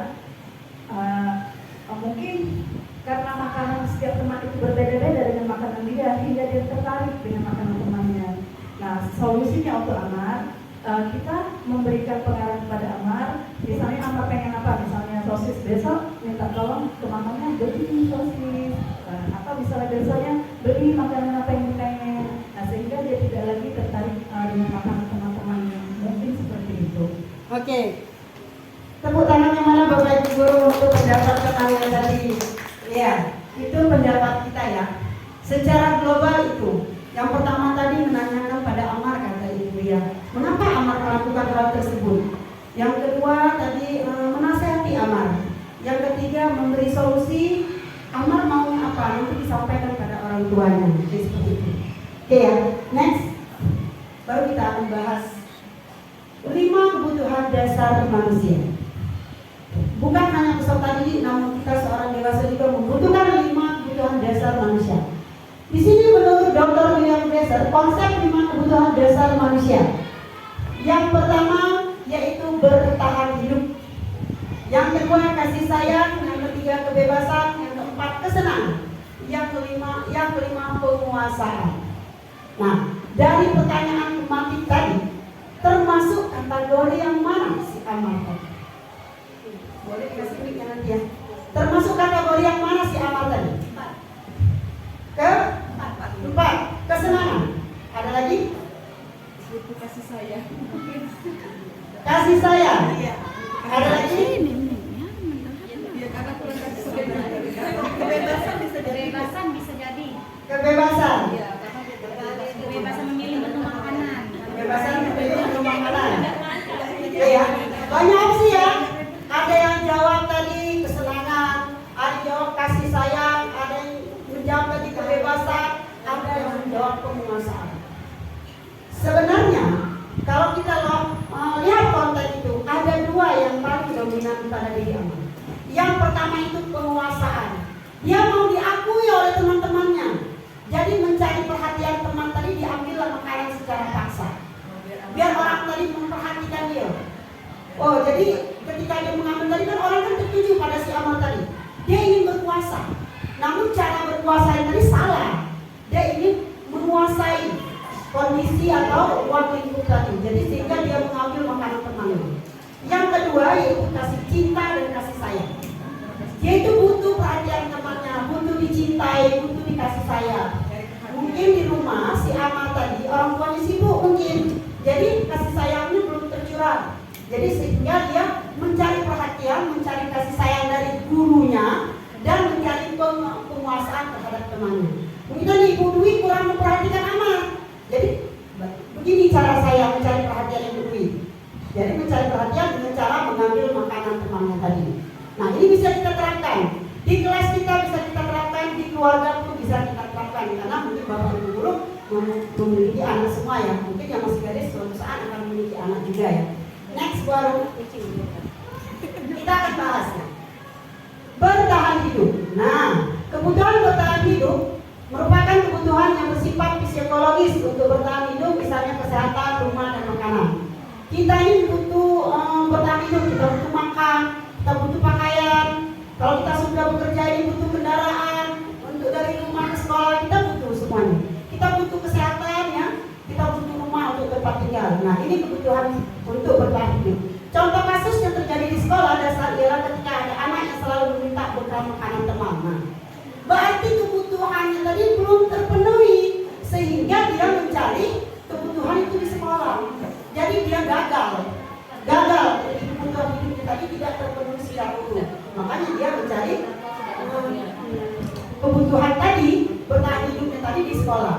Mungkin karena makanan setiap teman itu berbeda-beda dengan makanan dia, hingga dia tertarik dengan makanan temannya. Nah, solusinya untuk Amar, kita memberikan pengarahan kepada Amar. Misalnya Amar pengen apa? Misalnya sosis, besok minta tolong ke mamanya beli sosis. Atau misalnya besoknya beli makanan apa yang dipengen. Nah, sehingga dia tidak lagi tertarik dengan makanan teman-temannya. Mungkin seperti itu. Oke. Tepuk tangan yang mana Bapak Ibu Guru untuk pendapat kalian tadi. Ya, itu pendapat kita ya. Secara global itu. Yang pertama tadi menanyakan pada Amar, kata Ibu ya. Mengapa Amar melakukan hal tersebut? Yang kedua tadi menasihati Amar. Yang ketiga memberi solusi. Amar mau apa? Nanti disampaikan pada orang tuanya. Jadi seperti itu. Oke ya. Next. Baru kita akan bahas 5 kebutuhan dasar manusia. Bukan hanya peserta didik, namun kita seorang dewasa juga membutuhkan 5 kebutuhan dasar manusia. Di sini menurut Dr. William Glasser, konsep 5 kebutuhan dasar manusia. Yang pertama yaitu bertahan hidup. Yang kedua kasih sayang. Yang ketiga kebebasan. Yang keempat kesenangan. Yang kelima penguasaan. Nah, dari pertanyaan tematik tadi, termasuk kategori yang mana si Amar tadi? Boleh dikasih mic-nya nanti ya. Termasuk kategori yang mana si Amar tadi? Keempat. Kesenangan. Ada lagi? Kasih sayang. Kasih sayang. Ada lagi? Kebebasan bisa jadi. Kebebasan. Kebebasan memilih menu makanan. Kebebasan memilih menu makanan. Ya, banyak opsi ya. Ada yang jawab tadi kesenangan, ada yang jawab kasih sayang, ada yang menjawab tadi kebebasan, ada yang menjawab penguasaan. Sebenarnya kalau kita lihat konteks itu, ada 2 yang paling dominan pada diri Amar. Yang pertama itu penguasaan. Dia mau diakui oleh teman-temannya. Jadi mencari perhatian teman tadi, diambillah makanan secara paksa. Biar orang tadi memperhatikan dia. Oh, jadi ketika dia mengambil tadi kan orang kan tertuju pada si Amar tadi. Dia ingin berkuasa. Namun cara berkuasa yang tadi salah. Dia ingin menguasai kondisi atau ruang lingkup tadi. Jadi sehingga dia mengambil makanan temannya. Yang kedua yaitu kasih cinta dan kasih sayang. Dia itu butuh perhatian temannya, butuh dicintai, butuh dikasih sayang. Mungkin di rumah si Amar tadi orang tuanya sibuk mungkin. Jadi kasih sayangnya belum tercurah. Jadi sehingga dia mencari perhatian, mencari kasih sayang dari gurunya dan mencari penguasaan terhadap temannya. Mungkin Ibu Dwi kurang memperhatikan Amar. Jadi begini cara saya mencari perhatian Ibu Dwi. Jadi mencari perhatian dengan cara mengambil makanan temannya tadi. Nah, ini bisa kita terapkan. Di kelas kita bisa kita terapkan, di keluarga pun bisa kita terapkan. Karena mungkin Bapak Ibu guru memiliki anak semua ya. Mungkin yang masih gadis suatu saat akan memiliki anak juga ya. Next baru kita akan bahasnya. Bertahan hidup. Nah, kebutuhan bertahan hidup merupakan kebutuhan yang bersifat fisiologis untuk bertahan hidup, misalnya kesehatan, rumah, dan makanan. Kita ini butuh bertahan hidup, kita butuh makan, kita butuh pakaian. Kalau kita sudah bekerja ini butuh kendaraan untuk dari rumah ke sekolah, kita butuh semuanya. Kita butuh kesehatan ya, kita butuh rumah untuk tempat tinggal. Nah, ini kebutuhan untuk bertahan hidup. Contoh kasus yang terjadi di sekolah dasar ialah ketika ada anak yang selalu meminta bekal makanan teman. Nah, berarti kebutuhannya tadi belum terpenuhi sehingga dia mencari kebutuhan itu di sekolah. Jadi dia gagal. Jadi kebutuhan hidupnya tadi tidak terpenuhi secara utuh. Makanya dia mencari kebutuhan tadi, bertahan hidupnya tadi di sekolah.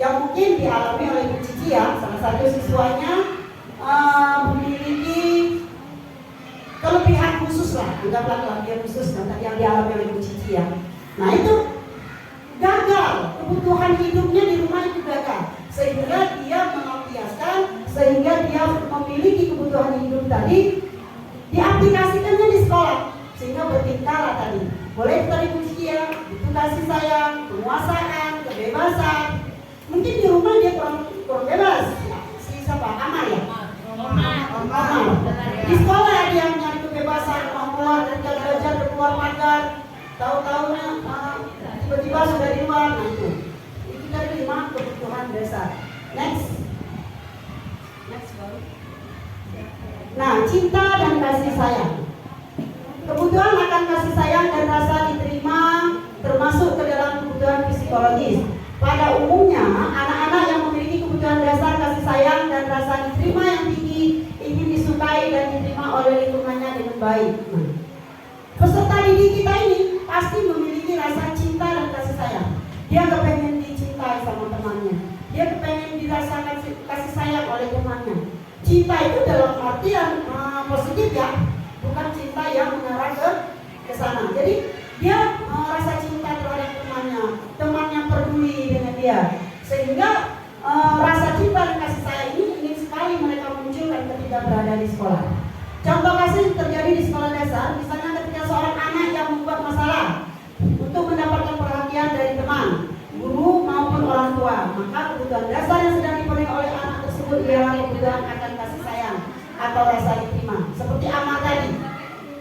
Yang mungkin dialami oleh Ibu Cici ya, salah satu siswanya memiliki kelebihan khusus lah, anggaplah kelebihan khusus yang dialami oleh Ibu Cici ya. Nah itu gagal, kebutuhan hidupnya di rumah itu gagal, sehingga dia melampiaskan, sehingga dia memiliki kebutuhan hidup tadi di kasih sayang, penguasaan, kebebasan. Mungkin di rumah dia kurang bebas. Si siapa? Amal ya? Amal. Di sekolah dia nyari kebebasan, mau keluar dari belajar, keluar magang. Tahu-tahunya tiba-tiba sudah di luar. Nah itu dari 5 kebutuhan dasar. Next. Nah, cinta dan kasih sayang. Kebutuhan akan kasih sayang dan rasa diterima termasuk ke dalam kebutuhan psikologis. Pada umumnya, anak-anak yang memiliki kebutuhan dasar kasih sayang dan rasa diterima yang tinggi ingin disukai dan diterima oleh lingkungannya dengan baik. Peserta didik kita ini pasti memiliki rasa cinta dan kasih sayang. Dia kepengen dicintai sama temannya. Dia kepengen dirasakan kasih sayang oleh temannya. Cinta itu dalam artian positif ya, bukan cinta yang mengarah ke sana. Jadi dia rasa cinta terhadap temannya peduli dengan dia, sehingga rasa cinta dan kasih sayang ini ingin sekali mereka munculkan ketika berada di sekolah. Contoh kasus terjadi di sekolah dasar, misalnya ketika seorang anak yang membuat masalah untuk mendapatkan perhatian dari teman, guru maupun orang tua, maka kebutuhan dasar yang sedang dipenuhi oleh anak tersebut ialah kebutuhan akan kasih sayang atau rasa diterima. Seperti Amal tadi,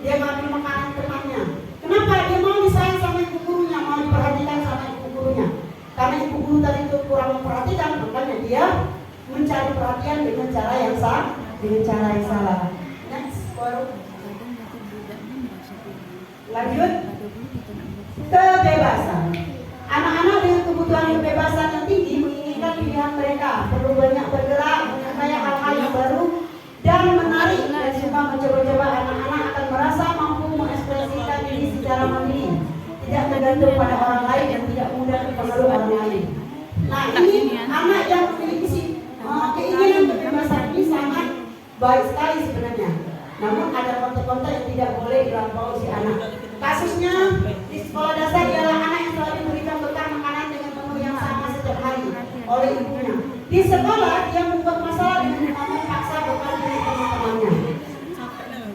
dia ngambil makanan temannya. Kenapa? Dia mau disayang sama ibu gurunya, mau diperhatikan sama ibu gurunya. Karena ibu guru tadi itu kurang memperhatikan, makanya dia mencari perhatian dengan cara yang salah. Next, lanjut. Kebebasan. Anak-anak dengan kebutuhan kebebasan yang tinggi menginginkan pilihan mereka, perlu banyak bergerak, menyukai hal-hal yang baru dan menarik, dan suka mencoba-coba. Anak-anak akan merasa mampu mengekspresikan diri secara mandiri, tidak tergantung pada orang lain dan tidak mudah terpengaruh orang lain. Nah, ini anak yang memiliki keinginan kebebasan ini sangat baik sekali sebenarnya. Namun ada konten-konten yang tidak boleh dilampaui si anak. Kasusnya di sekolah dasar ialah anak yang selalu diberikan bekal makanan dengan menu yang sama setiap hari oleh ibunya. Di sekolah dia membuat masalah dengan memaksa bekal dari teman-temannya.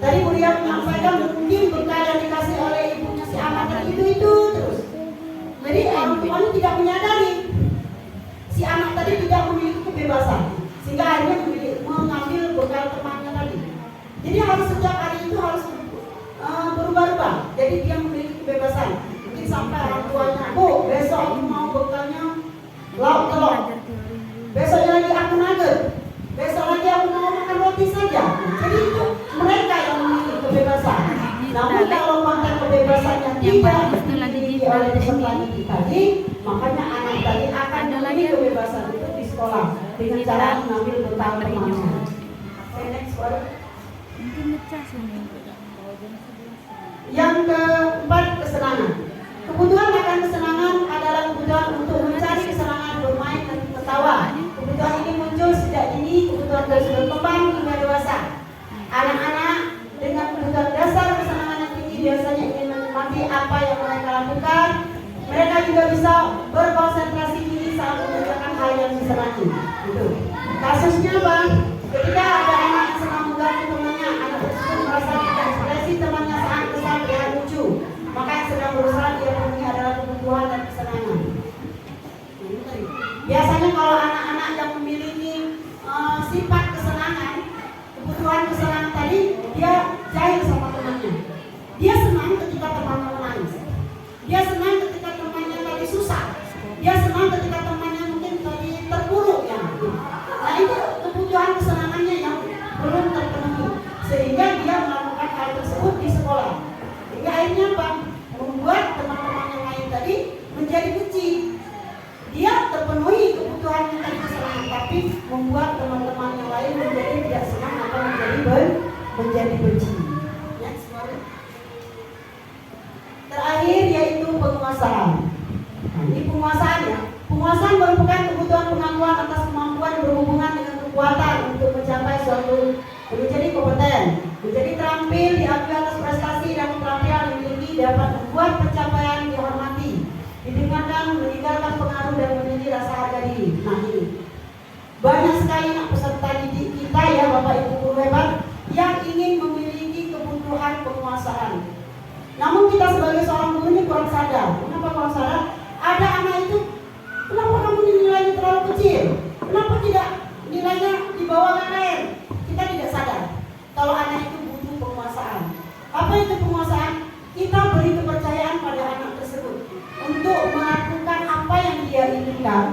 Tadi Bu Ria menyampaikan mungkin bekal yang dikasih oleh ibunya si anak itu terus. Jadi orang tuanya tidak menyadari si anak tadi tidak memiliki kebebasan, sehingga akhirnya mengambil bekal temannya tadi. Jadi harus setiap hari itu harus berubah-ubah. Jadi dia memiliki kebebasan. Mungkin sampai orang tuanya, Bu, besok aku mau bekalnya lauk telur. Besoknya lagi aku nugget. Besok lagi aku mau makan roti saja. Jadi itu mereka yang memiliki kebebasan. Namun kalau konten kebebasan yang tidak dimiliki oleh peserta didik tadi, makanya anak tadi akan memiliki kebebasan itu di sekolah dengan cara mengambil bekal temannya. Next one. Yang keempat, kesenangan. Kebutuhan akan kesenangan adalah kebutuhan untuk mencari kesenangan, bermain dan tertawa. Kebutuhan ini muncul sejak dini, kebutuhan terus berkembang hingga dewasa. Anak-anak dengan kebutuhan dasar kesenangan yang tinggi biasanya ingin menikmati apa yang mereka lakukan. Mereka juga bisa berkonsentrasi tinggi saat mengerjakan hal yang disenangi. Itu kasusnya bang, ketika ada anak yang senang mengganggu temannya, anak tersebut merasa ekspresi temannya sangat besar dan lucu. Maka yang sedang berusaha dia penuhi adalah kebutuhan dan kesenangan. Biasanya kalau anak-anak yang memiliki sifat kesenangan, kebutuhan kesenangan tadi, dia jahil sama temannya. Dia senang ketika temannya menangis. Dia senang ketika temannya tadi susah. Dia senang ketika temannya mungkin tadi terpuruk ya. Nah itu kebutuhan kesenangannya yang belum terpenuhi, sehingga dia melakukan hal tersebut di sekolah. Hingga akhirnya apa? Membuat teman-teman yang lain tadi menjadi benci. Dia terpenuhi kebutuhan tadi kesenangan, tapi membuat teman-teman yang lain menjadi tidak senang atau menjadi benci. Next one. Terakhir yaitu penguasaan. Nah, ini penguasaan ya. Penguasaan merupakan kebutuhan pengakuan atas kemampuan berhubungan dengan kekuatan untuk mencapai suatu, menjadi kompeten, menjadi terampil, diakui atas prestasi dan keterampilan yang dimiliki, dapat membuat pencapaian dihormati, didengarkan, meninggalkan pengaruh dan memiliki rasa harga diri. Nah ini banyak sekali anak peserta didik kita ya Bapak Ibu guru hebat yang ingin memiliki kebutuhan penguasaan. Namun kita sebagai seorang guru ini kurang sadar. Kenapa kurang sadar? ada anak itu, kenapa kamu nilainya terlalu kecil? Kenapa tidak nilainya di bawah KKN? Kita tidak sadar kalau anak itu butuh penguasaan. Apa itu penguasaan? Kita beri kepercayaan pada anak tersebut untuk melakukan apa yang dia inginkan.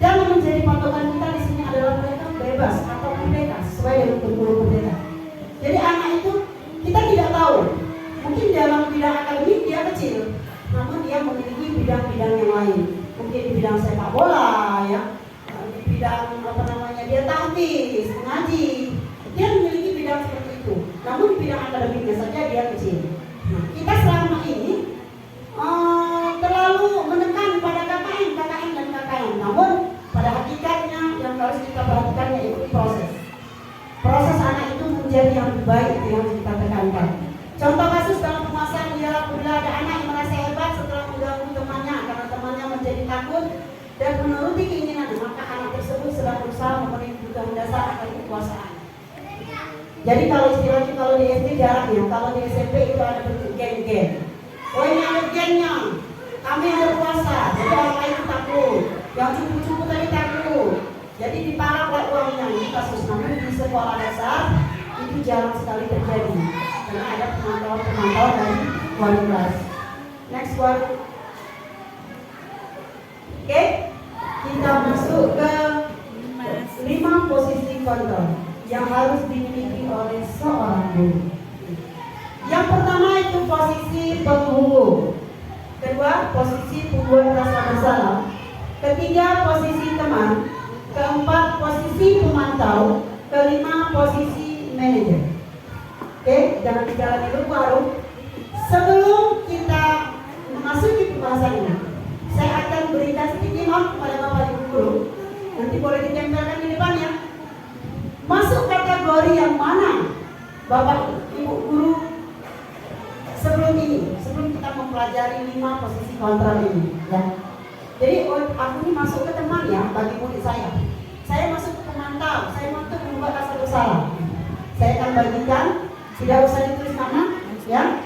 Dan menjadi patokan kita di sini adalah mereka bebas atau merdeka sesuai dengan kurikulum merdeka. Jadi anak itu kita tidak tahu. Mungkin dalam bidang akademik dia kecil, namun dia memiliki bidang-bidang yang lain. Mungkin di bidang sepak bola, ya, di bidang dia tahfiz, mengaji. Dia memiliki bidang seperti itu. Namun di bidang akademiknya saja dia kecil. Nah, kita selama ini terlalu menekan pada KKN dan KKN. Namun pada hakikatnya yang harus kita perhatikan yaitu proses. Proses anak itu menjadi yang lebih baik yang harus kita tekankan. Contoh kasus dalam penguasaan ialah apabila ada anak yang merasa hebat setelah mengganggu temannya karena temannya menjadi takut dan menuruti keinginannya, maka anak tersebut sedang berusaha memenuhi kebutuhan dasar akan kekuasaan. Jadi kalau istilahnya kalau di SD jarang ya, kalau di SMP itu ada bentuk geng-geng. Oh ini ada gengnya, kami ada kuasa, jadi orang lain takut, yang cupu-cupu tadi takut. Jadi dipalak oleh uangnya ini kasus, namun di sekolah dasar itu jarang sekali terjadi karena ada pemantauan dari wali kelas. Next one. Oke, kita masuk ke 5 posisi kontrol yang harus dimiliki oleh seorang guru. Yang pertama itu posisi penghukum, kedua posisi pembuat rasa bersalah, ketiga posisi teman, keempat posisi pemantau, kelima posisi manajer. Oke, jangan dijalani dulu baru. Sebelum kita memasuki pembahasan ini, saya akan berikan sedikit note kepada Bapak Ibu guru. Nanti boleh ditempelkan di depannya. Masuk kategori yang mana Bapak Ibu guru sebelum kita mempelajari 5 posisi kontrol ini, ya. Jadi aku ini masuk ke teman ya bagi murid saya. Saya masuk ke pemantau, saya masuk membuat rasa bersalah. Saya akan bagikan, tidak usah ditulis nama, ya.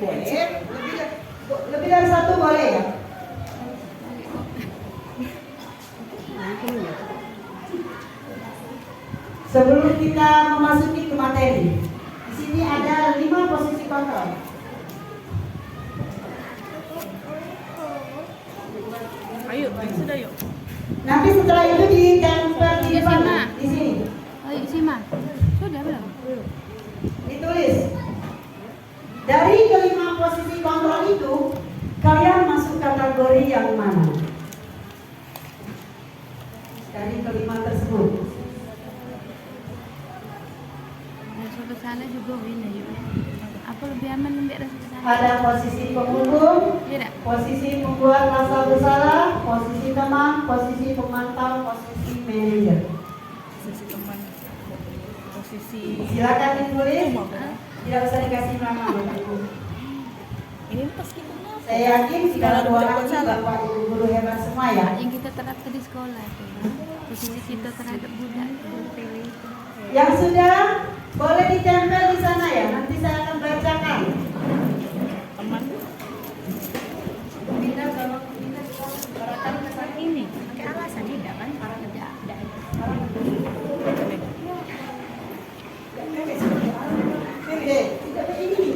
Boleh, lebih dari satu boleh ya. Sebelum kita memasuki ke materi, di sini ada 5 posisi kontrol. Ayo, sudah yuk. Nanti setelah itu ditempel di depan, di sini. Ayo simak. Sudah belum? Ditulis. Dari kelima posisi kontrol itu, kalian masuk kategori yang mana? Dari kelima tersebut. Rasa bersalah juga boleh yuk. Apa lebih aman ambil rasa bersalah? Ada posisi penghukum, Tidak. posisi pembuat rasa bersalah, posisi teman, posisi pemantau, posisi manajer. Posisi teman. Posisi. Silakan ditulis. Tidak usah dikasih nama Bapak Ibu. Ini pas kita. Saya yakin jika dua orang ini Bapak Ibu guru hebat semua ya. Yang kita terapkan di sekolah itu. Posisi kita terhadap budak. Yang sudah boleh ditempel di sana ya. Nanti saya akan bacakan. Teman. Bila kalau kita Barangkali masalah ini pakai alasan tidak kan? Para kerja. Oke, tidak begini.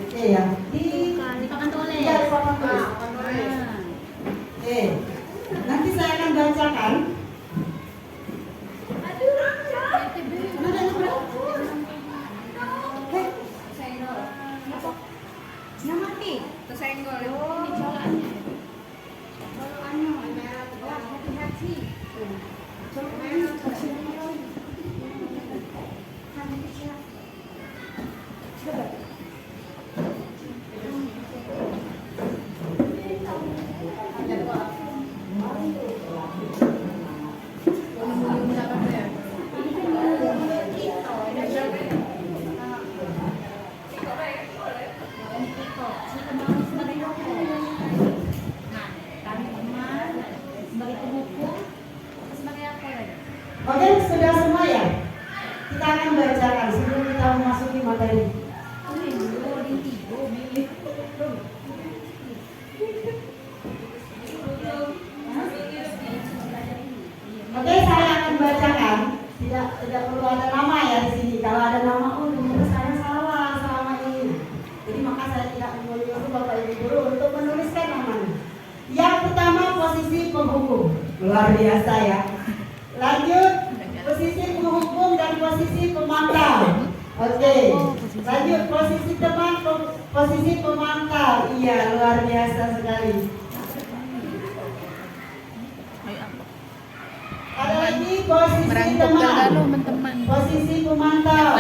Oke ya. Di Papan tulis. ya, di papan tulis. Oke. Nanti saya akan bacakan. Oke, sudah semua ya? Kita akan bacakan sebelum kita memasuki materi. Oke, saya akan bacakan. Tidak perlu ada nama ya di sini. Kalau ada nama, menurut saya salah selama ini. Jadi maka saya tidak menyuruh Bapak Ibu guru untuk menuliskan namanya. Yang pertama posisi penghubung, luar biasa ya. Lanjut posisi penghubung dan posisi pemantau. Oke, lanjut posisi teman, posisi pemantau. Iya, luar biasa sekali. Ada lagi posisi teman, posisi pemantau,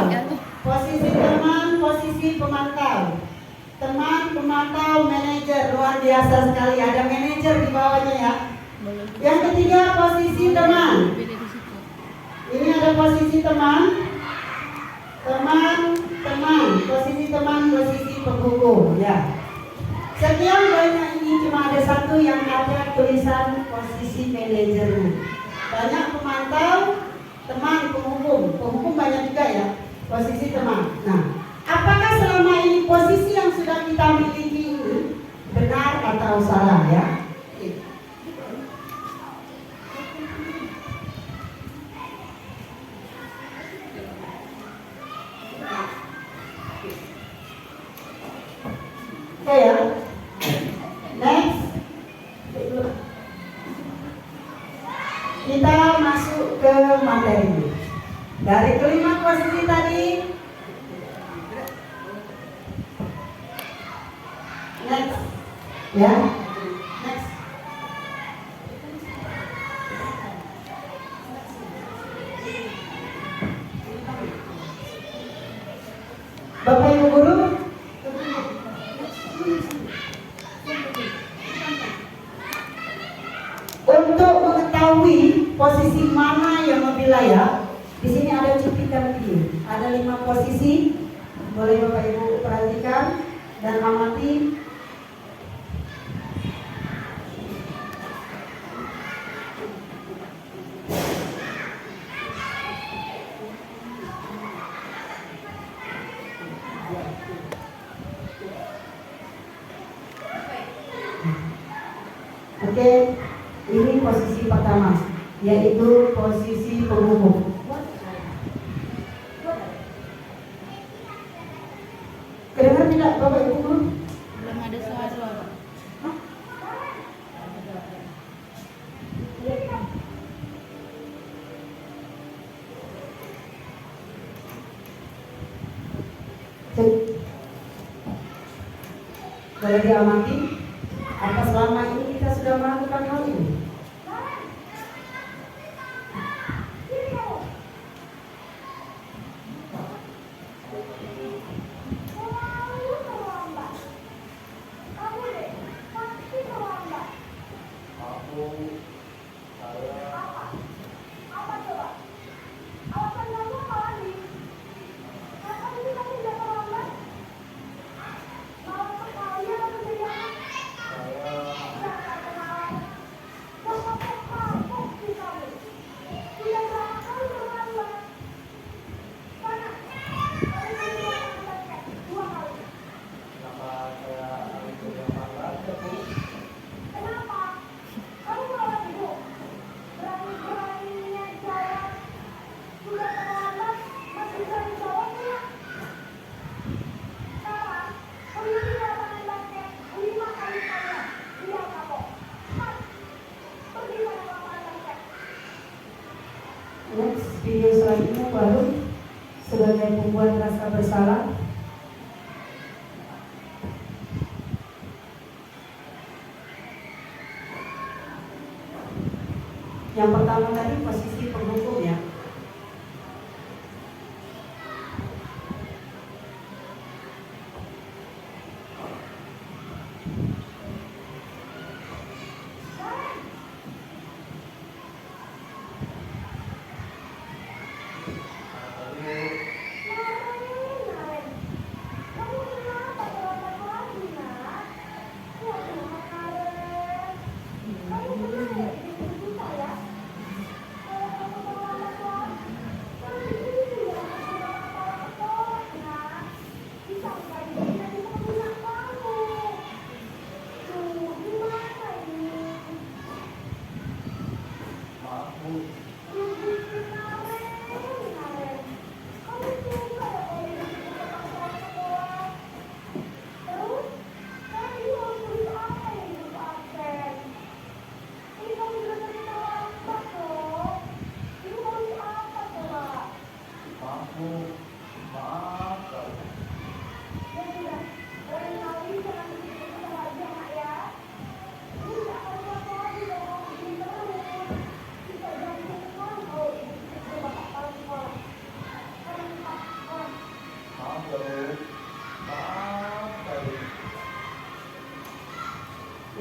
posisi teman, posisi pemantau. Teman, pemantau, manajer, luar biasa sekali. Ada manajer di bawahnya ya. Yang ketiga posisi teman. Ini ada posisi teman, posisi teman, posisi penghubung ya. Sekian banyak ini cuma ada satu yang ada tulisan posisi manajernya. Banyak pemantau, teman, penghubung banyak juga ya, posisi teman. Nah, apakah selama ini posisi yang sudah kita miliki ini benar atau salah ya? Oke ya. Next. Kita masuk ke materi. Dari kelima posisi tadi, next, ya, next. Bapak Ibu guru, untuk mengetahui posisi mana yang lebih layak, di sini ada cuplikan video. Ada 5 posisi, boleh Bapak Ibu perhatikan dan amati. Oke, ini posisi pertama, yaitu posisi penghubung. Kedengar tidak Bapak Ibu guru? Belum ada suara. Boleh diamati apa selama ini kita sudah melakukan hal ini? Next, video selanjutnya baru sebagai pembuat rasa bersalah. Yang pertama tadi posisi penghubung ya.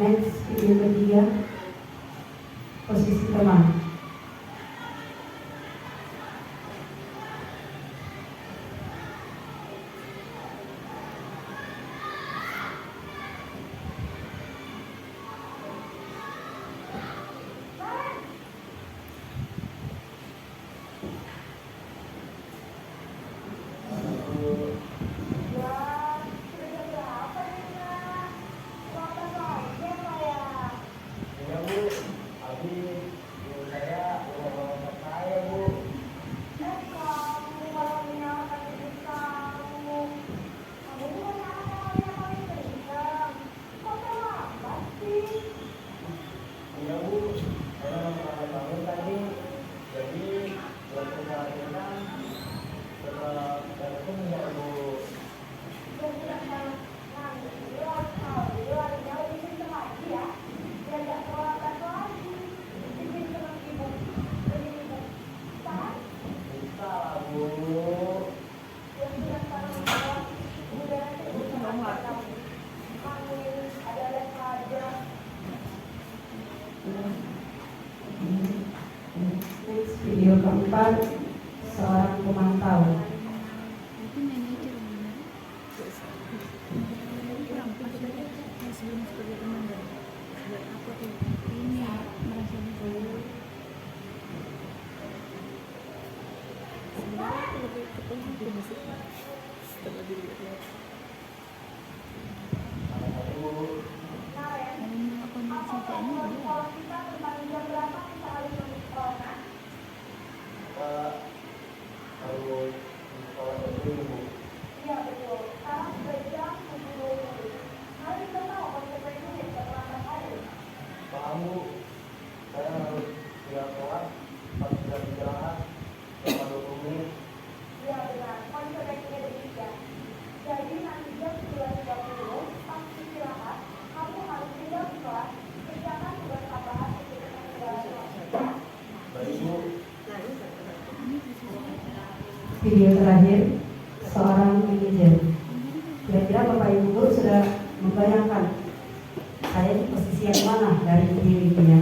Next, video ketiga, posisi teman. Next, video keempat, seorang pemantau. Itu manajer benar. Kurang pas sebelum sebagai teman dan buat apa tuh ini merasa dulu. Sebenarnya aku lebih ketemu di musik setelah dilihat. Ini kondisi kayaknya Iya betul. Sekarang sudah jam 10. Mari kita tahu konsekuensinya setelah hari. Kamu, saya harus siap sholat, harus siap istirahat, selama 20 menit. Iya benar. Konsekuensinya demikian. Jadi nanti jam 11.30 pas istirahat, kamu harus siap sholat, kerjakan tugas tambahan untuk segala sesuatu. Baik Bu, Video terakhir, seorang manajer. Kira-kira Bapak Ibu Guru sudah membayangkan saya di posisi yang mana dari video ini ya?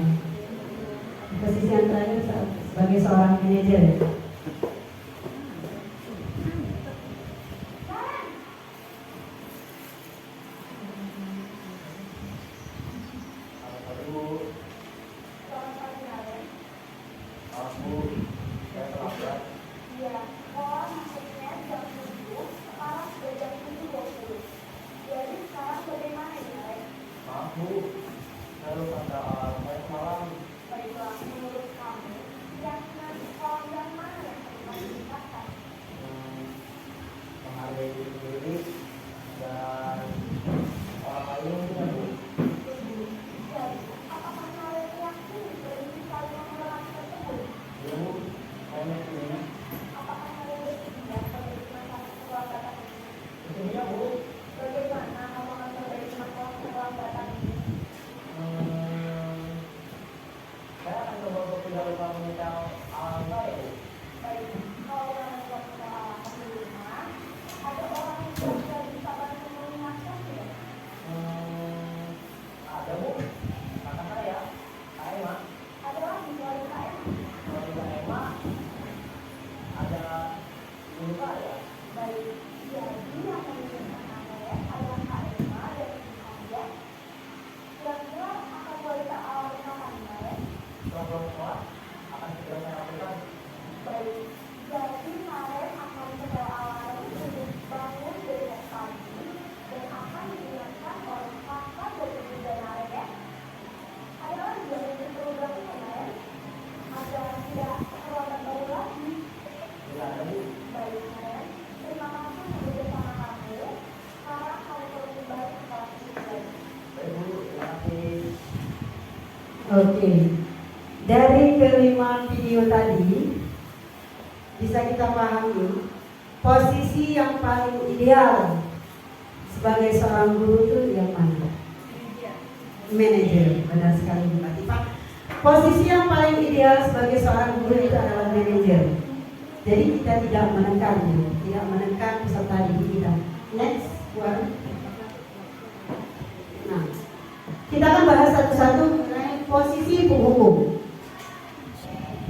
Di posisi yang terakhir sebagai seorang manajer. selamat pagi Bu. Selamat pagi Naren. Maaf Bu, saya terlambat. Iya, sekolah masuknya jam 7, sekarang sudah jam 7.20. Jadi sekarang bagaimana ini Naren? Maaf Bu, saya lupa ada alarm saya semalam. Baiklah, menurut kamu, keyakinan sekolah yang mana yang paling ditingkatkan? Menghargai diri sendiri dan orang lain ya Bu. Jadi, apakah kalian yakin berhenti saling menghormati tersebut? Ya Bu, saya meyakini. Apakah kalian bersedia memberi masalah kekeluargaan ini? Bersedia Bu. Bagaimana kamu akan memberi masalah kekeluargaan ini? Saya akan coba untuk tidak lupa menyetel alarm saya Bu. Baik, kalau memang tidak punya alasan di rumah, ada orang yang sudah bisa bantu mengingatkan tidak? Ada Bu, kakak saya, Kak Emma. Ada lagi keluarga saya? Kalau tidak Emma, ada guru saya. Baik, jadi yang menunjukkan Anda adalah Kak Emma dan ibu Anda. Kira-kira akan boleh tak awal kapan ya? Setelah pulang sekolah, akan segera saya lakukan. Baik, jadi Karen akan secara alarm untuk bangun besok pagi dan akan diingatkan oleh kakak dan ibu dan Karen ya. Ada lagi yang ingin program ini Karen? Ada tidak keperluan baru lagi? Tidak ada Bu. Baik Karen, terima kasih sudah bersama kamu. Sekarang kamu perlu kembali ke kelas ini. Baik Bu, terima kasih. Oke, dari kelima video tadi bisa kita pahami posisi yang paling ideal sebagai seorang guru itu yang mana? Manajer, benar sekali Bu Latifah. Posisi yang paling ideal sebagai seorang guru itu adalah manajer. Jadi kita tidak menekan peserta didik kita. Next one. Nah, Kita akan bahas satu-satu mengenai posisi penghukum.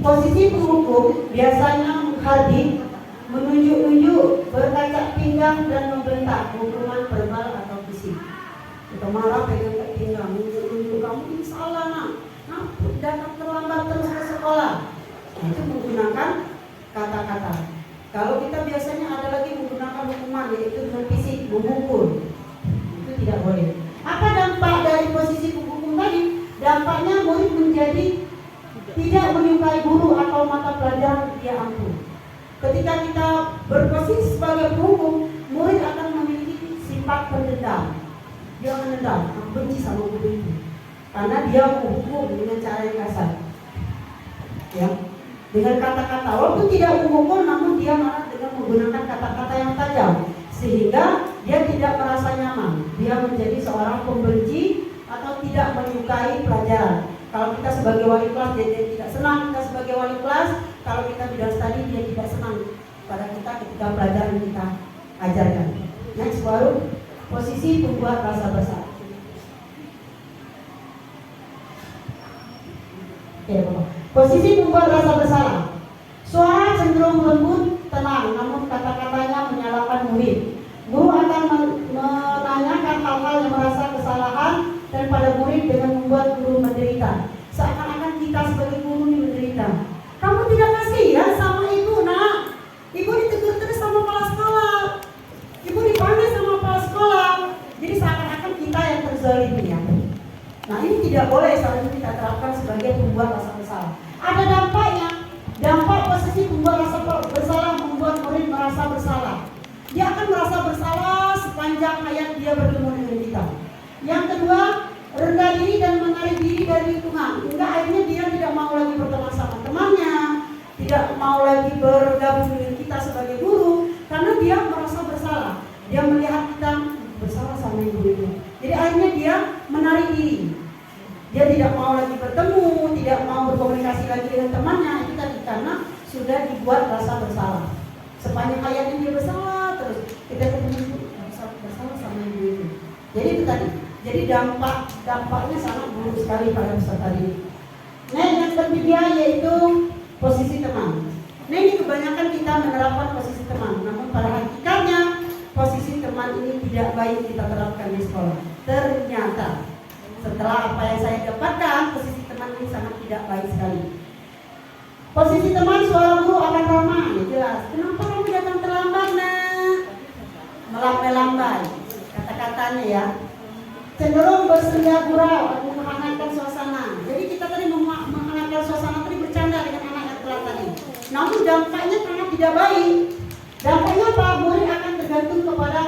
Posisi penghukum biasanya hadir, menunjuk-nunjuk, berkacak pinggang dan membentak hukuman verbal atau fisik. Kita marah pegang pinggang, menunjuk kamu ini salah nak, datang terlambat terus ke sekolah. Nah, itu menggunakan kata-kata. Kalau kita biasanya ada lagi menggunakan hukuman, yaitu dengan fisik, memukul. Itu tidak boleh. Apa dampak dari posisi penghukum tadi? Dampaknya murid menjadi tidak menyukai guru atau mata pelajaran dia ampuh. Ketika kita berposisi sebagai penghukum, murid akan memiliki sifat pendendam. Dia menendam, benci sama guru itu, karena dia menghukum dengan cara yang kasar. Ya, dengan kata-kata, walaupun tidak memukul, namun dia malah dengan menggunakan kata-kata yang tajam, sehingga dia tidak merasa nyaman. Dia menjadi seorang pembenci atau tidak menyukai pelajaran. Kalau kita sebagai wali kelas, dia tidak senang. Kita sebagai wali kelas, kalau kita bidang studi, dia tidak senang pada kita ketika pelajaran kita ajarkan. Next, baru posisi pembuat rasa bersalah. Posisi pembuat rasa bersalah. Suara cenderung lembut, tenang, namun kata-katanya menyalahkan murid. Guru akan menanyakan hal-hal yang merasa kesalahan dan pada murid dengan membuat guru menderita. Seakan-akan kita sebagai guru ini menderita. Kamu tidak kasihan sama ibu, nak? Ibu ditegur terus sama kepala sekolah. Ibu dipanggil sama kepala sekolah. Jadi seakan-akan kita yang terzalimi ya. Nah, ini tidak boleh seharusnya kita terapkan sebagai pembuat rasa bersalah. Ada dampaknya. Dampak posisi pembuat rasa bersalah membuat murid merasa bersalah. Dia akan merasa bersalah sepanjang hayat dia bertemu dengan kita. Yang kedua, rendah diri dan menarik diri dari lingkungan. Hingga akhirnya dia tidak mau lagi berteman sama temannya, tidak mau lagi bergabung dengan kita sebagai guru, karena dia merasa bersalah. Dia melihat kita bersalah sama ibu itu. Jadi akhirnya dia menarik diri. Dia tidak mau lagi bertemu, tidak mau berkomunikasi lagi dengan temannya. Itu tadi karena sudah dibuat rasa bersalah. Sepanjang hayatnya dia bersalah terus. Kita ketemu bersalah sama ibu itu. Jadi itu tadi. Jadi dampaknya sangat buruk sekali pada peserta didik. Nah, yang ketiga yaitu posisi teman. Nah, ini kebanyakan kita menerapkan posisi teman, namun pada hakikatnya posisi teman ini tidak baik kita terapkan di sekolah. Ternyata setelah apa yang saya dapatkan, posisi teman ini sangat tidak baik sekali. Posisi teman, suara guru akan ramah, ya jelas. Kenapa kamu datang terlambat, nak? Melambai-lambai kata-katanya ya. Cenderung bersedia gurau atau menghangatkan suasana. Jadi kita tadi menghangatkan suasana tadi bercanda dengan anak yang telat tadi. Namun dampaknya sangat tidak baik. Dampaknya apa? Murid akan tergantung kepada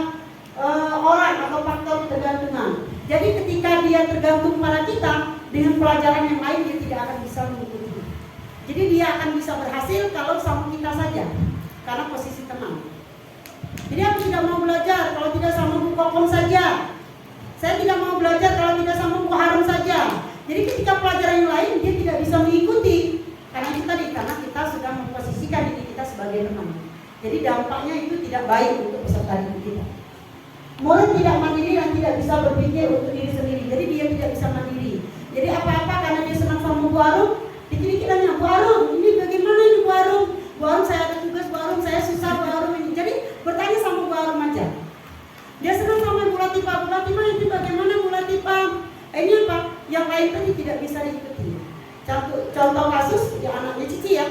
orang atau faktor ketergantungan. Jadi ketika dia tergantung pada kita dengan pelajaran yang lain, dia tidak akan bisa mengikuti. Jadi dia akan bisa berhasil kalau sama kita saja, karena posisi teman. Jadi aku tidak mau belajar kalau tidak sama Bu Kokom saja. Saya tidak mau belajar kalau tidak sama Bu Harum saja. Jadi ketika pelajaran yang lain dia tidak bisa mengikuti. Karena itu tadi, karena kita sudah memposisikan diri kita sebagai teman. Jadi dampaknya itu tidak baik untuk peserta didik kita. Murid tidak mandiri dan tidak bisa berpikir untuk diri sendiri. Jadi dia tidak bisa mandiri. Jadi apa-apa karena dia senang sama Bu Harum, dikit-dikitnya Bu Harum, ini bagaimana ini Bu Harum? Bu Harum saya ada tugas, Bu Harum saya susah, Bu Harum ini. Jadi bertanya sama Bu Harum aja. Dia senang sama Bu Latifah, Bu Latifah ini bagaimana Bu Latifah? Ini apa? Yang lain tadi tidak bisa diikuti. Contoh kasus ya anaknya Cici ya.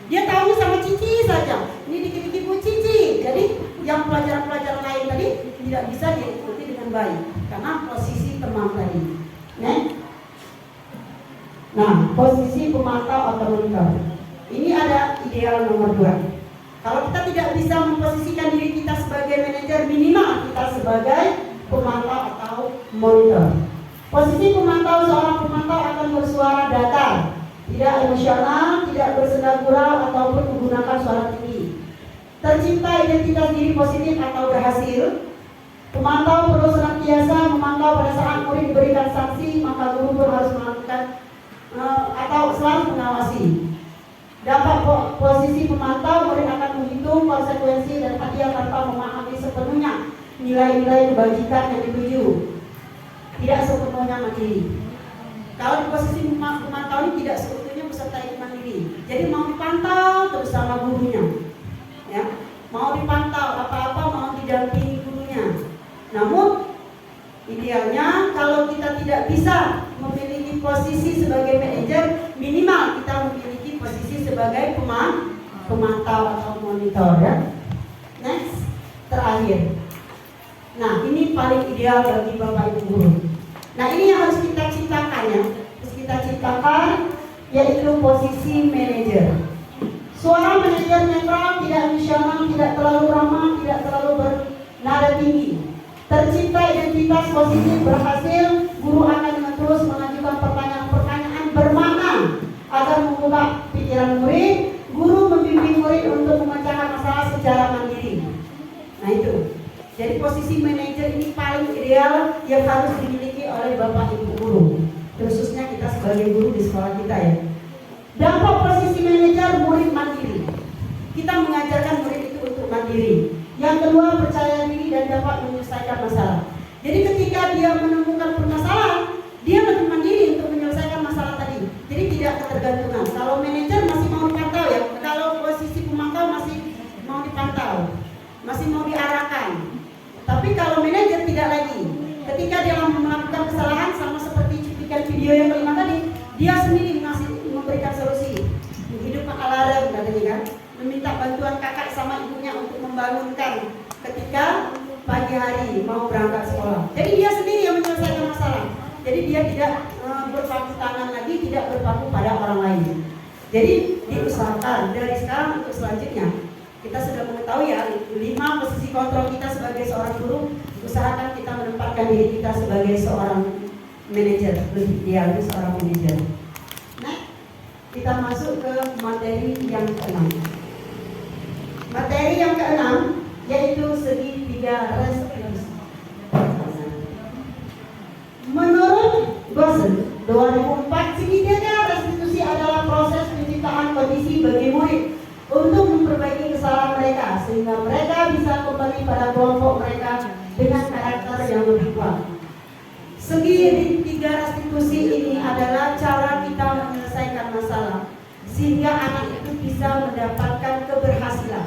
Dia tahu sama Cici saja. Ini dikit-dikit Bu Cici. Jadi yang pelajaran-pelajaran lain tadi tidak bisa diikuti dengan baik karena posisi teman tadi. Nah, posisi pemantau atau monitor. Ini ada ideal nomor 2. Kalau kita tidak bisa memposisikan diri kita sebagai manajer, minimal kita sebagai pemantau atau monitor. Posisi pemantau, seorang pemantau akan bersuara datar, tidak emosional, tidak bersenda gurau ataupun menggunakan suara tinggi. Tercipta identitas diri positif atau berhasil. Pemantau perlu senantiasa memantau pada saat murid diberikan sanksi, maka guru pun harus melakukan atau selalu mengawasi. Dapat posisi pemantau, murid akan menghitung konsekuensi dan hadiah tanpa memahami sepenuhnya nilai-nilai kebajikan yang dituju. tidak sepenuhnya mandiri. Kalau di posisi pemantau ini tidak seutuhnya peserta itu mandiri. Jadi mau dipantau terus sama gurunya, ya. Mau dipantau apa-apa mau didampingi gurunya. Namun idealnya kalau kita tidak bisa memiliki posisi sebagai manajer, minimal kita memiliki posisi sebagai pemantau atau monitor, ya. Next, terakhir. Nah, ini paling ideal bagi Bapak Ibu guru. Nah, ini yang harus kita ciptakan, ya. Harus kita ciptakan, yaitu posisi manajer. Seorang manajer netral, tidak emosional, tidak terlalu ramah, tidak terlalu bernada tinggi. Tercipta identitas posisi berhasil, guru akan terus mengajukan pertanyaan-pertanyaan bermakna agar membuka pikiran murid. Guru membimbing murid untuk memecahkan masalah secara mandiri. Nah itu. Jadi posisi manajer ini paling ideal yang harus dimiliki oleh Bapak Ibu guru, khususnya kita sebagai guru di sekolah kita, ya. Dampak posisi manajer, murid mandiri. Kita mengajarkan murid itu untuk mandiri. Yang kedua, percaya diri dan dapat menyelesaikan masalah. Jadi ketika dia menemukan permasalahan, dia lebih mandiri untuk menyelesaikan masalah tadi. Jadi tidak ketergantungan. Kalau manajer masih mau dipantau, ya. Kalau posisi pemantau masih mau dipantau, masih mau diarahkan. Tapi kalau manajer tidak lagi. Ketika dia melakukan kesalahan, sama seperti cuplikan video yang kelima tadi, dia sendiri memberikan solusi, menghidupkan alarm katanya kan, meminta bantuan kakak sama ibunya untuk membangunkan ketika pagi hari mau berangkat sekolah. Jadi dia sendiri yang menyelesaikan masalah. Jadi dia tidak berpaku tangan lagi, tidak berpaku pada orang lain. Jadi diusahakan dari sekarang untuk selanjutnya. Kita sudah mengetahui, ya, 5 posisi kontrol kita sebagai seorang guru. Usahakan kita menempatkan diri kita sebagai seorang manajer, lebih idealnya seorang manajer. Nah, kita masuk ke materi yang ke-6. Materi yang ke-6 yaitu segitiga restitusi. Menurut Gosen 2004, segitiga restitusi adalah proses penciptaan kondisi bagi murid untuk memperbaiki kesalahan mereka sehingga mereka bisa kembali pada kelompok mereka dengan karakter yang lebih kuat. Segitiga restitusi ini adalah cara kita menyelesaikan masalah sehingga anak itu bisa mendapatkan keberhasilan.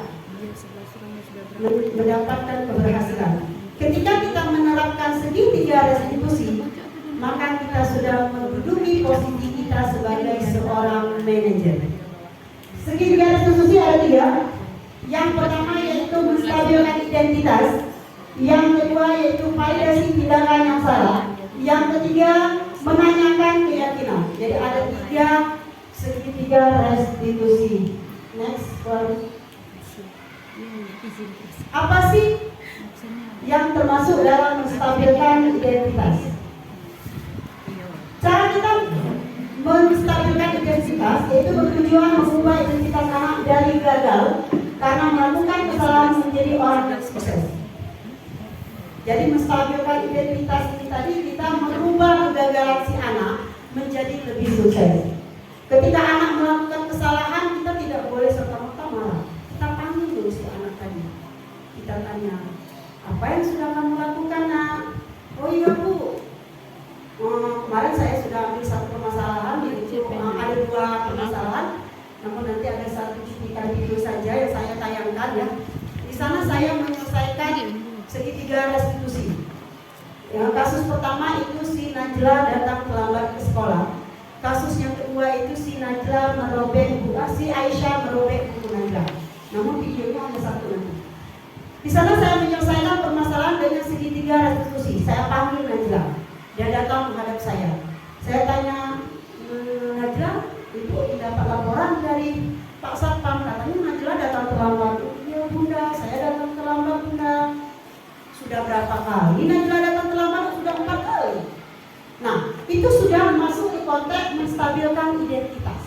Ketika kita menerapkan segitiga restitusi, maka kita sudah menduduki posisi kita sebagai seorang manajer. Segitiga restitusi ada 3. Yang pertama yaitu menstabilkan identitas. Yang kedua yaitu validasi tindakan yang salah. Yang ketiga menanyakan keyakinan. Jadi ada 3 segitiga restitusi. Next one. Apa sih yang termasuk dalam menstabilkan identitas? Cara kita menstabilkan identitas yaitu bertujuan mengubah identitas anak dari gagal karena melakukan kesalahan menjadi orang yang sukses. Jadi menstabilkan identitas ini tadi kita merubah kegagalan si anak menjadi lebih sukses. Ketika anak melakukan kesalahan, kita tidak boleh serta-merta marah. Kita panggil dulu si anak tadi. Kita tanya, apa yang sudah kamu lakukan, nak? Oh iya bu, kemarin saya sudah ambil satu permasalahan, yaitu ada 2 permasalahan. Namun nanti ada satu cuplikan video saja yang saya tayangkan, ya. Di sana saya menyelesaikan segitiga restitusi. Yang kasus pertama itu si Najla datang terlambat ke sekolah. Kasus yang kedua itu si Najla si Aisyah merobek buku Najla. Namun videonya hanya 1 nanti. Di sana saya menyelesaikan permasalahan dengan segitiga restitusi. Saya panggil Najla. Dia datang menghadap saya. Saya tanya, Najla, ibu dapat laporan dari Pak Satpam, katanya Najla datang terlambat. Iya bunda, saya datang terlambat bunda. Sudah berapa kali Najla datang terlambat? Sudah 4 kali. Nah, itu sudah masuk di konteks menstabilkan identitas.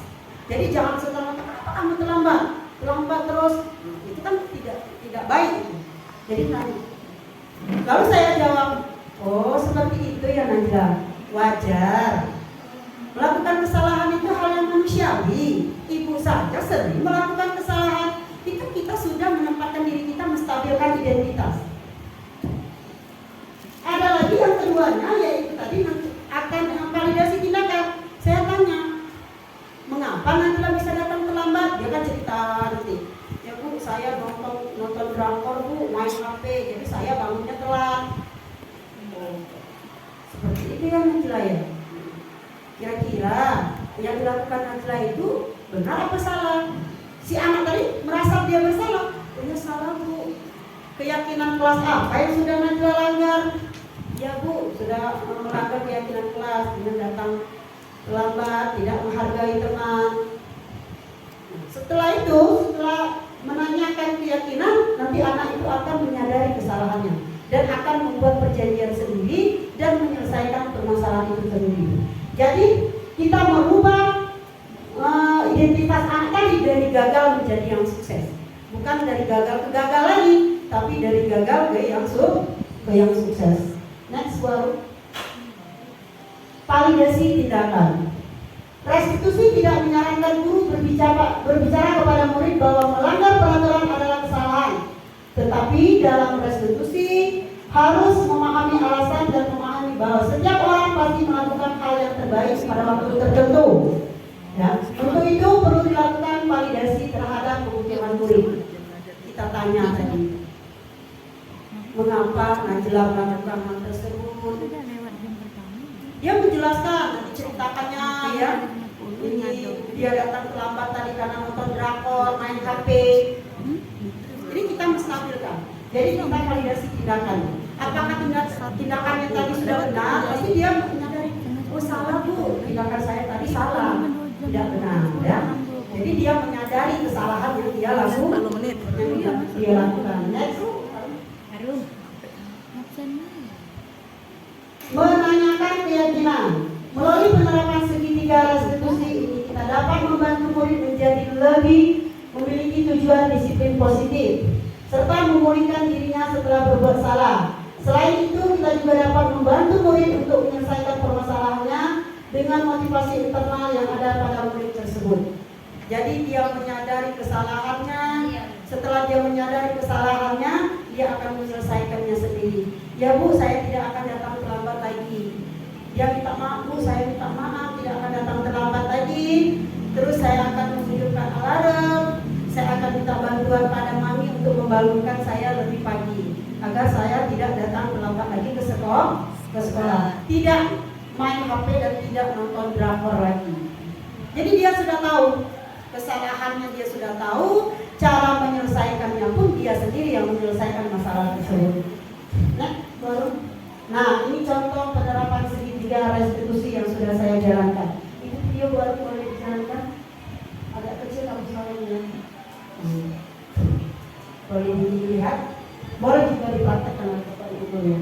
Jadi jangan setelah kenapa kamu terlambat terus, itu kan tidak baik. Jadi tanya. Lalu saya jawab, oh seperti itu ya Najla, wajar. Melakukan kesalahan itu hal yang manusiawi. Ibu saja sering melakukan kesalahan. Itu kita sudah menempatkan diri kita menstabilkan identitas. Ada lagi yang keduanya yaitu tadi Saudara Najla itu benar apa salah? Si anak tadi merasa dia bersalah. Dia salah Bu. Keyakinan kelas apa yang sudah Najla langgar? Ya Bu, sudah melanggar keyakinan kelas dengan datang terlambat, tidak menghargai teman. Setelah itu, setelah menanyakan keyakinan, nanti anak itu akan menyadari kesalahannya dan akan membuat perjanjian sendiri dan menyelesaikan permasalahan itu sendiri. Jadi kita merubah identitas anak tadi dari gagal menjadi yang sukses, bukan dari gagal ke gagal lagi, tapi dari gagal ke yang sukses. Next baru validasi tindakan. Restitusi tidak menyarankan guru berbicara kepada murid bahwa melanggar peraturan adalah kesalahan. Tetapi dalam restitusi harus memahami alasan dan memahami bahwa setiap orang pasti melakukan hal yang terbaik pada waktu tertentu. Ya, untuk itu perlu dilakukan validasi terhadap kebutuhan murid. Kita tanya tadi, mengapa Najla melakukan hal tersebut? Dia menjelaskan, diceritakannya ya. Ini dia datang terlambat tadi karena nonton drakor, main HP. Jadi kita menampilkan. Jadi kita validasi tindakan. Apakah tindakannya tadi sudah benar? Pasti dia menyadari, oh salah Bu, tindakan saya tadi salah, tidak benar. Ya. Jadi dia menyadari kesalahan yang dia lakukan. Next. Menanyakan keyakinan. Melalui penerapan segitiga restitusi ini kita dapat membantu murid menjadi lebih memiliki tujuan disiplin positif serta memulihkan dirinya setelah berbuat salah. Selain itu kita juga dapat membantu murid untuk menyelesaikan permasalahannya dengan motivasi internal yang ada pada murid tersebut. Jadi dia menyadari kesalahannya. Setelah dia menyadari kesalahannya, dia akan menyelesaikannya sendiri. Ya Bu, saya tidak akan datang terlambat lagi. Dia minta maaf Bu, saya minta maaf, tidak akan datang terlambat lagi. Terus saya akan menghidupkan alarm. Saya akan minta bantuan pada mami untuk membangunkan saya lebih pagi agar saya tidak datang terlambat lagi ke sekolah. Tidak main HP dan tidak nonton drakor lagi. Jadi dia sudah tahu kesalahannya, dia sudah tahu cara menyelesaikannya pun dia sendiri yang menyelesaikan masalah tersebut. Nah, ini contoh penerapan segitiga restitusi yang sudah saya jalankan. Ini video baru boleh dijalankan. Agak kecil kamu soalnya. Boleh dilihat, boleh juga dipraktekkan oleh Bapak Ibu guru ya.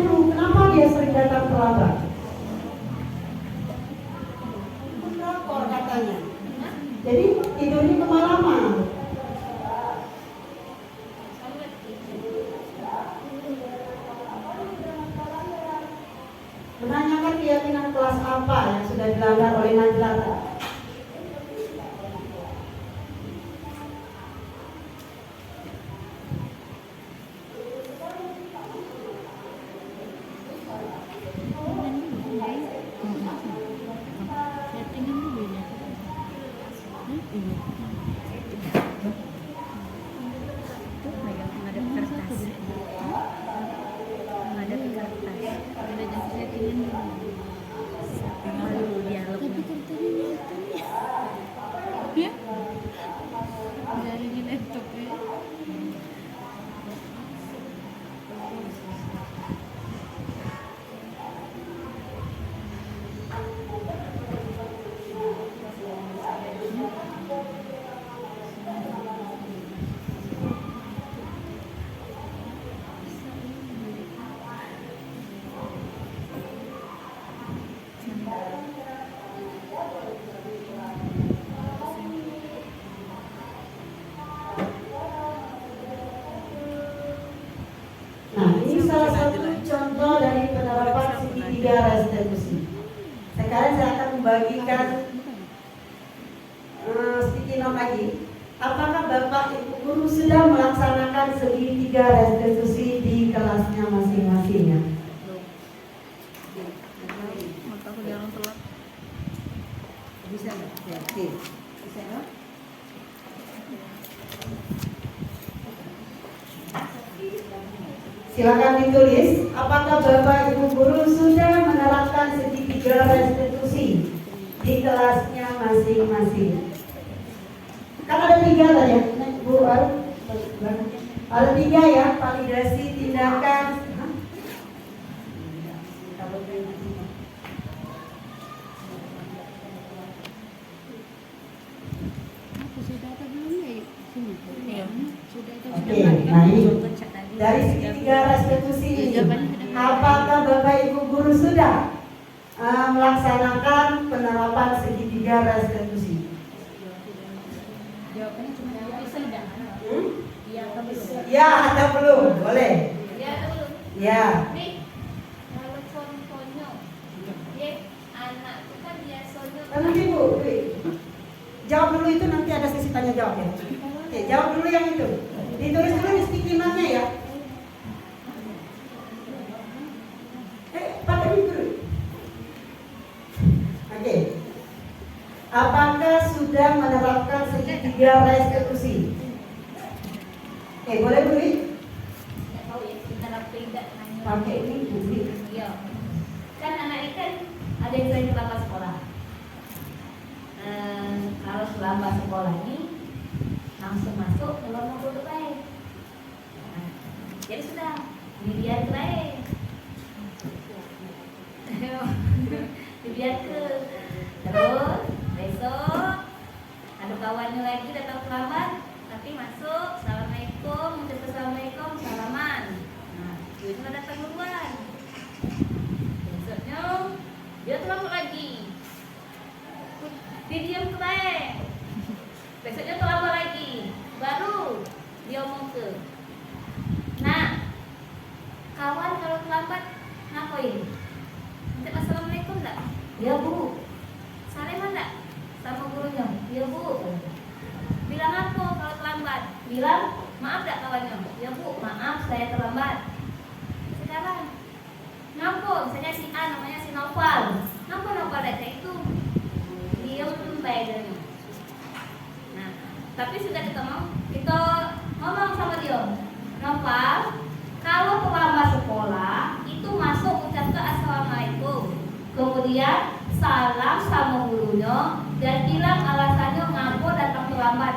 Kenapa dia sering datang terlambat? Drakor katanya. Jadi tidurnya kemalaman. Menanyakan keyakinan kelas apa yang sudah dilanggar oleh Najla. segitiga restitusi. Sekarang saya akan membagikan sticky note lagi. Apakah Bapak Ibu Guru sudah melaksanakan segitiga restitusi di kelasnya masing-masingnya? Mata aku jangan telat. Bisa nggak? Ya, oke. Bisa nggak? Silakan ditulis. Apakah Bapak Ibu Guru sudah menerapkan segitiga restitusi di kelasnya masing-masing? Kan ada 3 tadi ya, Bu. Ada 3 ya, validasi tindakan. Sudah ada belum ya? Sini. Iya. Sudah ada. Oke, nah ini dari segitiga restitusi ini, apakah Bapak Ibu Guru sudah melaksanakan penerapan segitiga restitusi? Jawabannya cuma ya sudah. Iya atau belum? Ya atau belum? Boleh. Ya atau belum? Ya. Nih, kalau contohnya, ya anak itu kan biasanya. Nanti Bu, jawab dulu itu, nanti ada sesi tanya jawab ya. Oke, jawab dulu yang itu. Ditulis dulu di sticky note-nya ya. Pak dulu. Oke. Apakah sudah menerapkan segitiga restitusi? Boleh Bu? Nggak tahu ya, kita rapi nggak nanya. Pakai ini Bu. Iya. Kan anak ini kan ada yang sering terlambat sekolah. Kalau terlambat sekolah ini langsung masuk ke ruang guru baik. Jadi sudah dibiar ke baik. Dibiar ke terus besok ada kawannya lagi datang terlambat tapi masuk assalamualaikum ucap assalamualaikum salaman. Nah itu datang duluan. Besoknya dia terlambat lagi. Dia diam ke baik. Besoknya terlambat lagi. Baru dia omong ke. Nah, kawan kalau terlambat ngapain? Ucap assalamualaikum enggak? Ya Bu. Salam enggak? Sama gurunya. Ya Bu. Bilang apa kalau terlambat? Bilang maaf enggak kawannya? Ya Bu, maaf saya terlambat. Sekarang ngapa? Misalnya si A namanya si Noval. Ngapa Noval datang itu? Dia baik. Nah, tapi sudah kita ngomong sama dia, Noval, kalau terlambat sekolah itu masuk ucap ke assalamualaikum, kemudian salam sama gurunya dan bilang alasannya ngapa datang terlambat,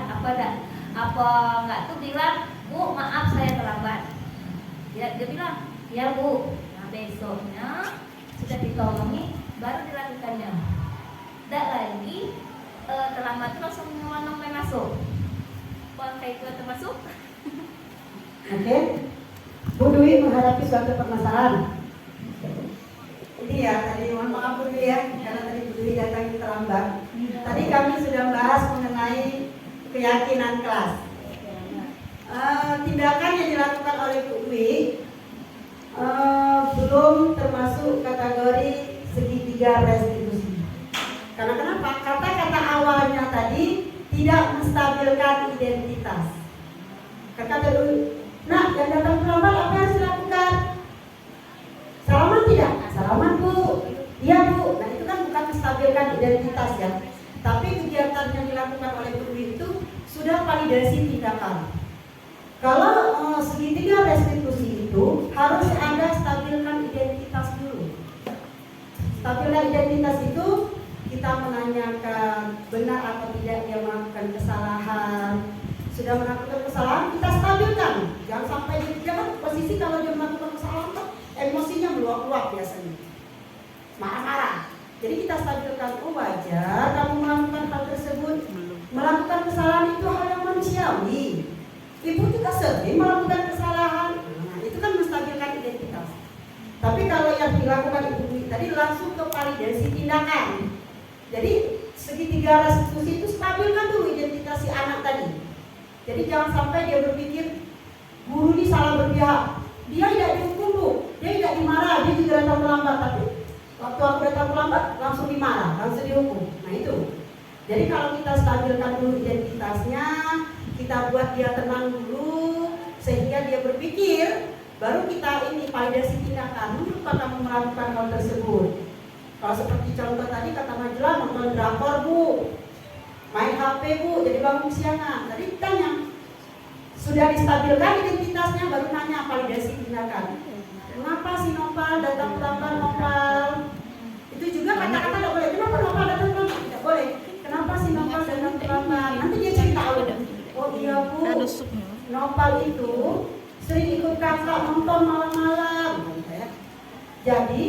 apa enggak tuh bilang Bu maaf saya terlambat. Dia bilang ya Bu. Nah besoknya sudah ditolongi baru dilakukannya. Tidak lagi terlambat itu langsung sampai masuk. Pakai itu termasuk. Oke. Bu Dwi menghadapi suatu permasalahan. Ini ya, tadi mohon maaf Bu Dwi ya, karena tadi Bu Dwi datang terlambat. Tadi kami sudah bahas mengenai keyakinan kelas. Tindakan yang dilakukan oleh Bu Dwi belum termasuk kategori segitiga restitusi. Karena kenapa? Kata-kata awalnya tadi tidak menstabilkan identitas. Kata dulu, nah yang datang terlambat apa yang harus dilakukan? Salaman tidak? Salaman Bu. Iya Bu. Nah itu kan bukan menstabilkan identitas ya. Tapi kegiatan yang dilakukan oleh guru itu sudah validasi tindakan. Kalau segitiga restitusi itu harus ada stabilkan identitas dulu. Stabilkan identitas itu kita menanyakan benar atau tidak dia melakukan kesalahan. Sudah melakukan kesalahan kita stabilkan. Jangan sampai dia kan posisi kalau dia melakukan kesalahan kan emosinya meluap-luap biasanya. Marah-marah. Jadi kita stabilkan, oh wajar kamu melakukan hal tersebut. Melakukan kesalahan itu hal yang manusiawi. Ibu juga sering melakukan kesalahan. Nah, itu kan menstabilkan identitas. Tapi kalau yang dilakukan Ibu tadi langsung ke validasi tindakan. Jadi segitiga restitusi itu stabilkan dulu identitas si anak tadi. Jadi jangan sampai dia berpikir guru ini salah berpihak. Dia tidak dihukum Bu, dia tidak dimarah, dia juga datang terlambat. Tapi Waktu aku datang terlambat langsung dimarah, langsung dihukum. Nah itu. Jadi kalau kita stabilkan dulu identitasnya, kita buat dia tenang dulu, sehingga dia berpikir, baru kita ini validasi tindakan. Lupa kamu melakukan hal tersebut. Kalau seperti contoh tadi kata Najla, nonton drakor bu, main HP bu, jadi bangun siangan. Tadi ditanya, sudah distabilkan identitasnya, baru nanya validasi tindakan. Kenapa si Nopal datang terlambat Nopal? Itu juga kata-kata tidak boleh. Kenapa Nopal datang terlambat? Tidak boleh. Kenapa si Nopal datang terlambat? Nanti dia cerita, oh iya bu, Nopal itu sering ikut kakak nonton malam-malam. Jadi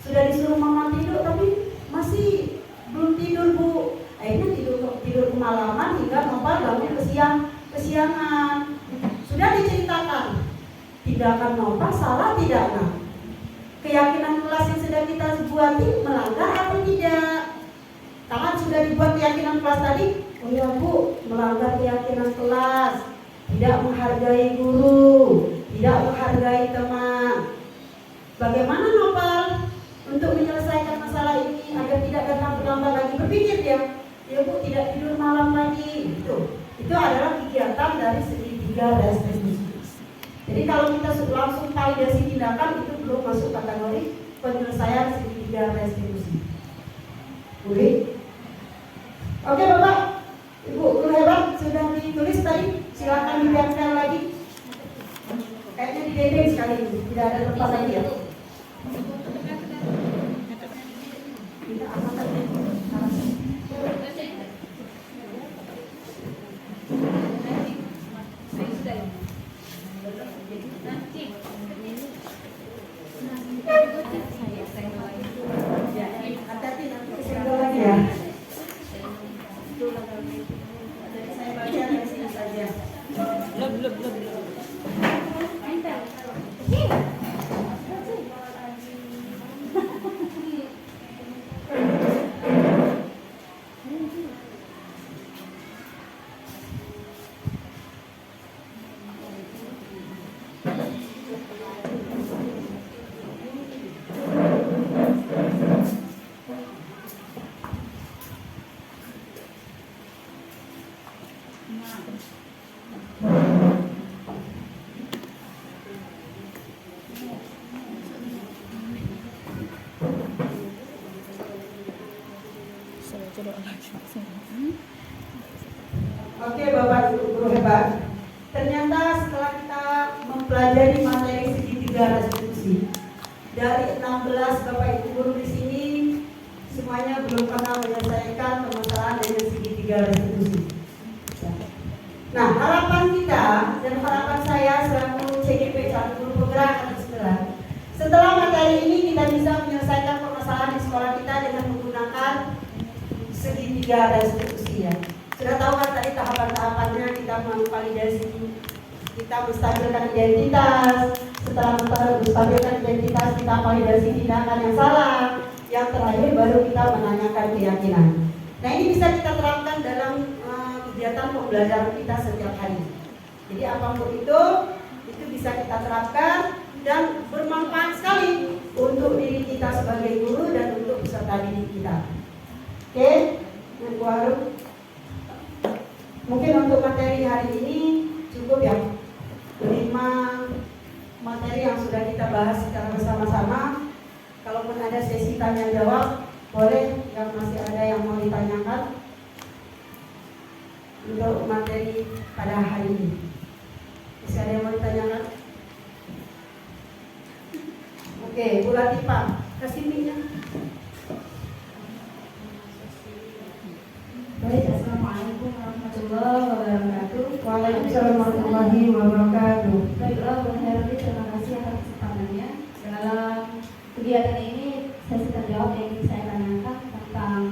sudah disuruh mama tidur tapi masih belum tidur bu. Akhirnya tidur kemalaman hingga Nopal bangun kesiangan. Sudah diceritakan. Tindakan Nopal salah tidak? Nah, keyakinan kelas yang sedang kita buat ini melanggar atau tidak? Karena sudah dibuat keyakinan kelas tadi, oh ya bu, melanggar keyakinan kelas, tidak menghargai guru, tidak menghargai teman. Bagaimana Nopal untuk menyelesaikan masalah ini agar tidak datang terlambat lagi? Berpikir dia, ya bu, tidak tidur malam lagi. Itu adalah kegiatan dari segitiga restitusi. Jadi kalau kita langsung validasi tindakan, itu belum masuk kategori penyelesaian segitiga restitusi. Boleh? Oke Bapak, Ibu guru hebat, sudah ditulis tadi, silakan dilihatkan lagi. Kayaknya di dinding sekali ini, tidak ada tempat lagi ya. Tidak apa tadi? Hati-hati nanti kesenggol lagi ya. Jadi saya baca dari sini saja. Oke Bapak Ibu guru hebat, ternyata setelah kita mempelajari materi segitiga restitusi, dari 16 Bapak Ibu guru di sini semuanya belum pernah menyelesaikan permasalahan dengan segitiga restitusi. Nah, harapan kita dan harapan saya selaku CGP Calon Guru Penggerak Anak Sekolah, setelah materi ini kita bisa menyelesaikan permasalahan di sekolah kita dengan menggunakan segitiga restitusi ya. Sudah tahu kan tadi tahapan-tahapannya, kita memvalidasi, kita menstabilkan identitas, setelah menstabilkan identitas kita validasi tindakan yang salah, yang terakhir baru kita menanyakan keyakinan. Nah ini bisa kita terapkan dalam kegiatan pembelajaran kita setiap hari. Jadi apapun itu bisa kita terapkan dan bermanfaat sekali untuk diri kita sebagai guru dan untuk peserta didik kita. Oke, Bu Harum. Mungkin untuk materi hari ini cukup ya, 5 materi yang sudah kita bahas secara bersama-sama. Kalaupun ada sesi tanya jawab, boleh yang masih ada yang mau ditanyakan untuk materi pada hari ini. Masih ada yang mau ditanyakan? Oke, Bu Latifah, kasih mic-nya. Baik, assalamualaikum warahmatullahi wabarakatuh. Waalaikumsalam warahmatullahi wabarakatuh. Baiklah, Bu Herli, terima kasih atas kesempatannya. Dalam kegiatan ini sesi terjawab yang ingin saya tanyakan tentang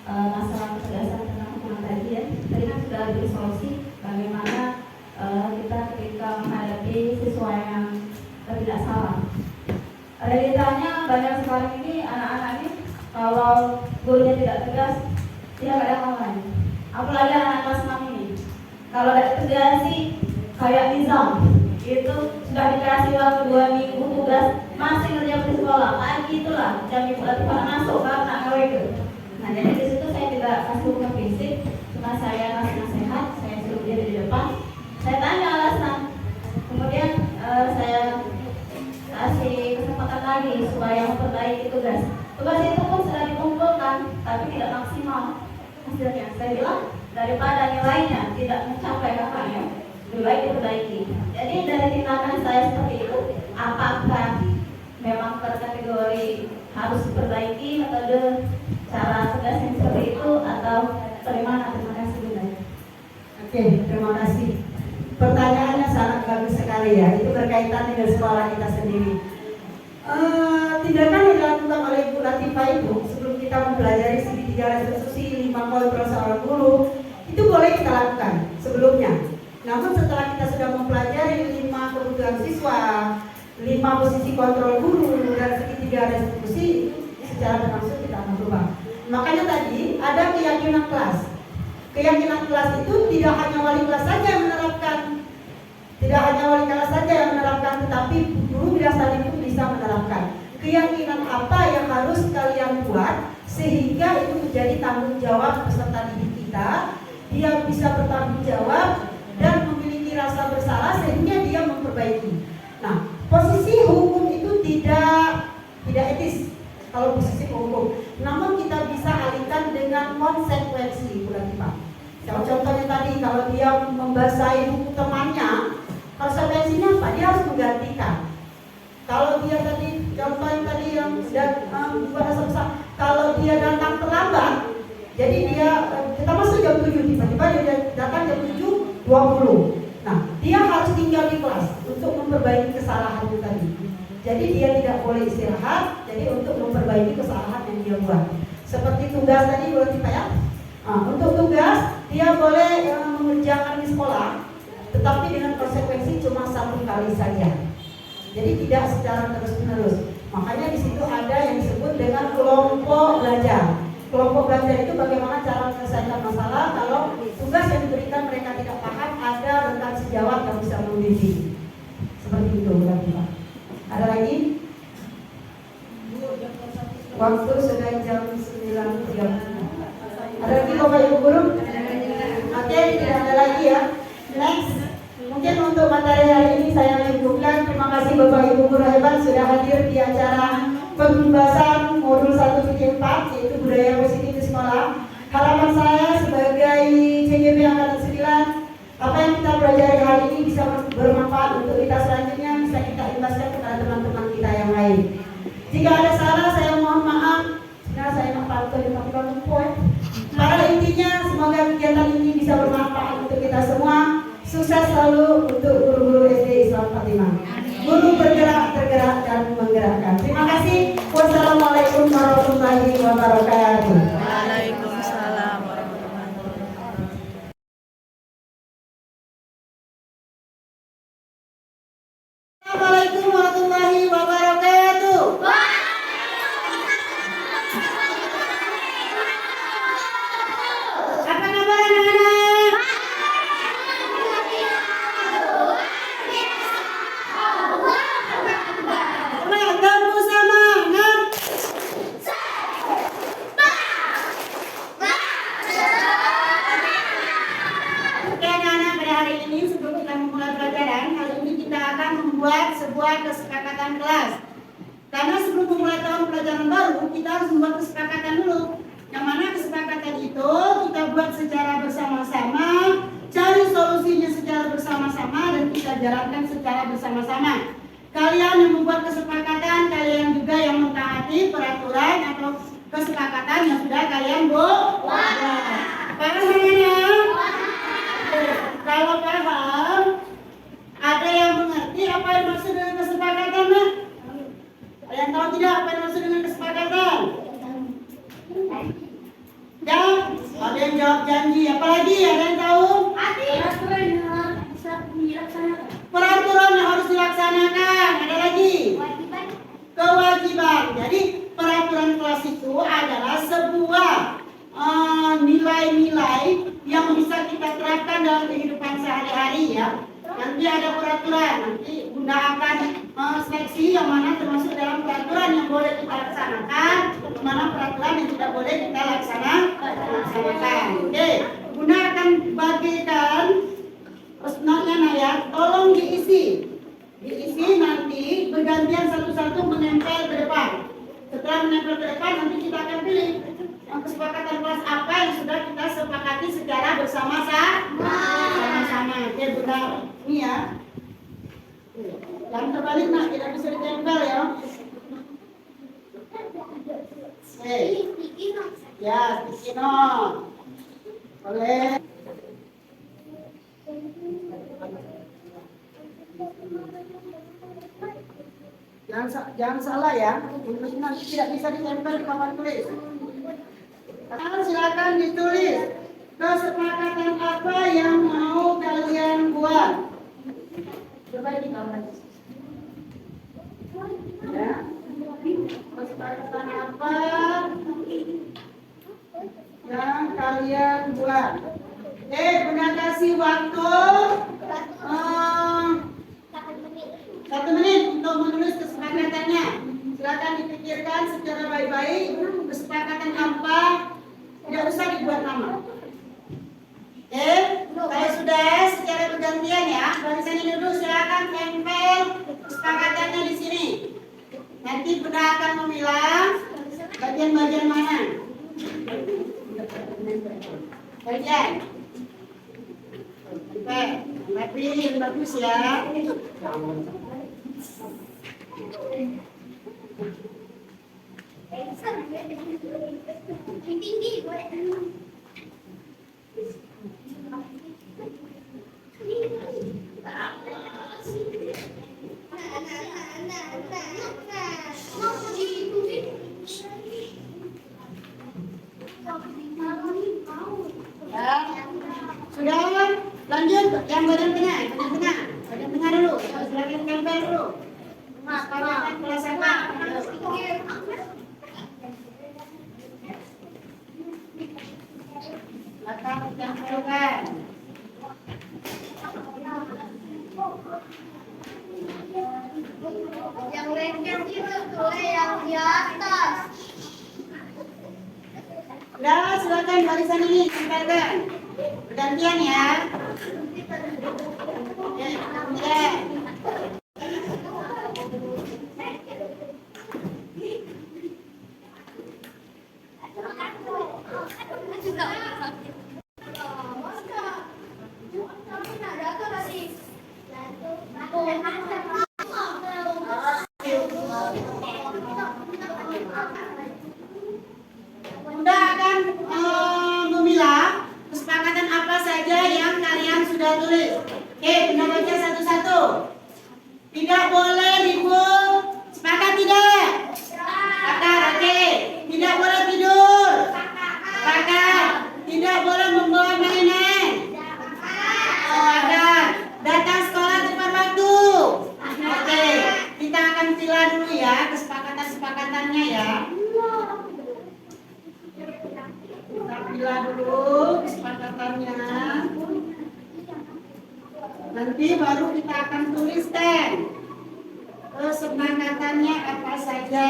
masalah ketegasan tentang hukuman tadi ya. Tadi kan sudah ada solusi bagaimana kita ketika menghadapi siswa yang tidak salah. Realitanya banyak sekarang ini anak-anak ini kalau gurunya tidak tegas, dia kadang ngomong. Apalagi anak kelas 6 ini, kalau tidak tegas sih kayak nizam, itu sudah dikasih waktu 2 minggu tugas masih ngerjain di sekolah, pagi itulah jam ibu lagi pada masuk karena AWG. Nah jadi di situ saya tidak kasih hukum fisik, cuma saya kasih nasihat, saya suruh dia di depan, saya tanya alasan, kemudian saya kasih kesempatan lagi supaya memperbaiki tugas. Tugas itu pun sudah dikumpulkan, tapi tidak maksimal hasilnya. Saya bilang daripada nilainya tidak mencapai kakaknya, lebih baik diperbaiki. Jadi dari tindakan saya seperti itu, apakah memang kategori harus diperbaiki metode cara tugas yang seperti itu atau bagaimana? Terima kasih Bunda. Oke, terima kasih. Pertanyaannya sangat bagus sekali ya. Itu berkaitan dengan sekolah kita sendiri. Tindakan yang dilakukan oleh Ibu Latifah itu sebelum kita mempelajari segitiga restitusi 5 kontrol seorang guru itu boleh kita lakukan sebelumnya. Namun setelah kita sudah mempelajari 5 kebutuhan siswa, 5 posisi kontrol guru dan segitiga restitusi, secara berlangsung kita akan berubah. Makanya tadi ada keyakinan kelas. Keyakinan kelas itu tidak hanya wali kelas saja yang menerapkan, tetapi guru biasa itu bisa menerapkan. Keyakinan apa yang harus kalian buat sehingga itu menjadi tanggung jawab peserta didik kita, dia bisa bertanggung jawab dan memiliki rasa bersalah sehingga dia memperbaiki. Nah, posisi hukum itu tidak etis kalau posisi hukum. Namun kita bisa alihkan dengan konsekuensi, Bu Latifah. Contohnya tadi kalau dia membasahi buku temannya, konsekuensinya apa? Dia harus menggantikan. Kalau dia tadi contohnya tadi yang buat rasa besar, kalau dia datang terlambat, jadi dia kita masuk jam 7, tiba-tiba dia datang jam 7:20. Nah, dia harus tinggal di kelas untuk memperbaiki kesalahannya tadi. Jadi dia tidak boleh istirahat, jadi untuk memperbaiki kesalahan yang dia buat. Seperti tugas tadi boleh ya. Untuk tugas dia boleh mengerjakan di sekolah, tetapi dengan konsekuensi cuma 1 kali saja. Jadi tidak secara terus-menerus. Makanya di situ ada yang disebut dengan kelompok belajar. Kelompok belajar itu bagaimana cara menyelesaikan masalah kalau tugas yang diberikan mereka tidak paham, ada rekan sejawat yang bisa membimbing. Seperti itu, Pak. Ada lagi? Waktu sudah jam 9.30. Ada lagi Bapak Ibu Guru? Oke, tidak ada lagi ya. Next. Mungkin untuk materi hari ini saya lanjutkan. Terima kasih Bapak Ibu Guru hebat sudah hadir di acara pembahasan modul 1.4 yaitu budaya positif di sekolah. Harapan saya sebagai CGP Angkatan 9, apa yang kita pelajari hari ini bisa bermanfaat untuk kita selanjutnya, bisa kita imbaskan kepada teman-teman kita yang lain. Jika ada salah saya mohon maaf. Nah, saya nak pantau di papan poin. Pada intinya semoga kegiatan ini bisa bermanfaat untuk kita semua. Sukses selalu untuk guru-guru SD Islam Fatimah. Guru bergerak, tergerak dan menggerakkan. Terima kasih. Wassalamualaikum warahmatullahi wabarakatuh. Waalaikumsalam warahmatullahi wabarakatuh. Assalamualaikum warahmatullahi wabarakatuh. Apa kabar anak-anak? Semangat semangat. Oke anak-anak, pada hari ini sebelum kita memulai pelajaran, kali ini kita akan membuat sebuah kesepakatan kelas. Karena sebelum memulai tahun pelajaran baru, kita harus membuat kesepakatan dulu. Yang mana kesepakatan itu kita buat secara bersama-sama, cari solusinya secara bersama-sama, dan kita jalankan secara bersama-sama. Kalian yang membuat kesepakatan, kalian juga yang mentaati peraturan atau kesepakatan yang sudah kalian buat. Paham ya? Kalau paham, ada yang mengerti apa yang maksud dengan kesepakatan? Ada yang tahu tidak apa yang maksud dengan kesepakatan? Ya, ada yang jawab janji. Apalagi ada yang tahu? Peraturan yang harus dilaksanakan. Ada lagi? Kewajiban. Jadi peraturan kelas itu adalah sebuah nilai-nilai yang bisa kita terapkan dalam kehidupan sehari-hari ya. Nanti ada peraturan, nanti gunakan seleksi yang mana termasuk dalam peraturan yang boleh kita laksanakan, mana peraturan yang tidak boleh kita laksanakan. Oke, gunakan bagikan notnya ya, tolong diisi nanti bergantian satu-satu menempel ke depan. Setelah menempel ke depan nanti kita akan pilih kesepakatan kelas apa yang sudah kita sepakati secara bersama-sama. Oke, benar. Ini ya. Yang terbalik nak, tidak bisa ditempel ya. Oke. Ya, sticky note. Boleh. Jangan salah ya. Ini nanti tidak bisa ditempel di papan tulis. Silakan ditulis kesepakatan apa yang mau kalian buat. Perbaiki gambar. Ya. Kesepakatan apa yang kalian buat? Bunda kasih waktu 1 menit untuk menulis kesepakatannya. Silakan dipikirkan secara baik-baik kesepakatan apa. Tidak usah dibuat nama. Kalau sudah secara bergantian ya, barisan ini dulu silakan tempel kesepakatannya di sini. Nanti Bunda akan memilah bagian-bagian mana. Bagian. Rapi, bagus ya. Tinggi, sudah lanjut yang bagian tengah dulu. Silakan tempel dulu. Kesepakatan kelas apa? Silakan tempelkan. yang lengket itu tuh yang di atas. Udah, silakan barisan ini tempelkan. Bergantian ya. Bunda akan memilah kesepakatan apa saja yang kalian sudah tulis. Bunda baca satu-satu. Tidak boleh ribut. Sepakat tidak? Sepakat, oke. Tidak boleh tidur. Sepakat. Tidak boleh membawa mainan. Sepakat. Datang sekolah tepat waktu. Oke. Kita akan pilah dulu ya kesepakatan-sepakatannya ya. Kita pilah dulu kesepakatannya. Nanti baru kita akan tuliskan kesepakatannya apa saja.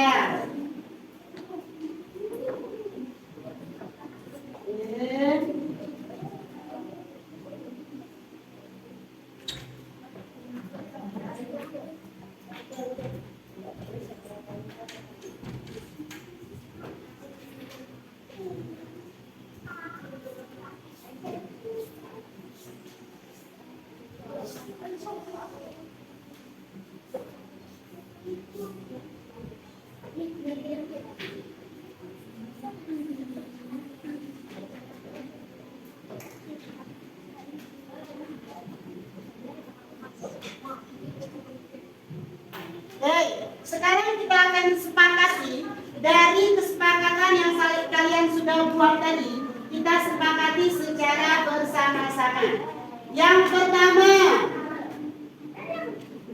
Sekarang kita akan sepakati dari kesepakatan yang kalian sudah buat tadi. Kita sepakati secara bersama-sama. Yang pertama,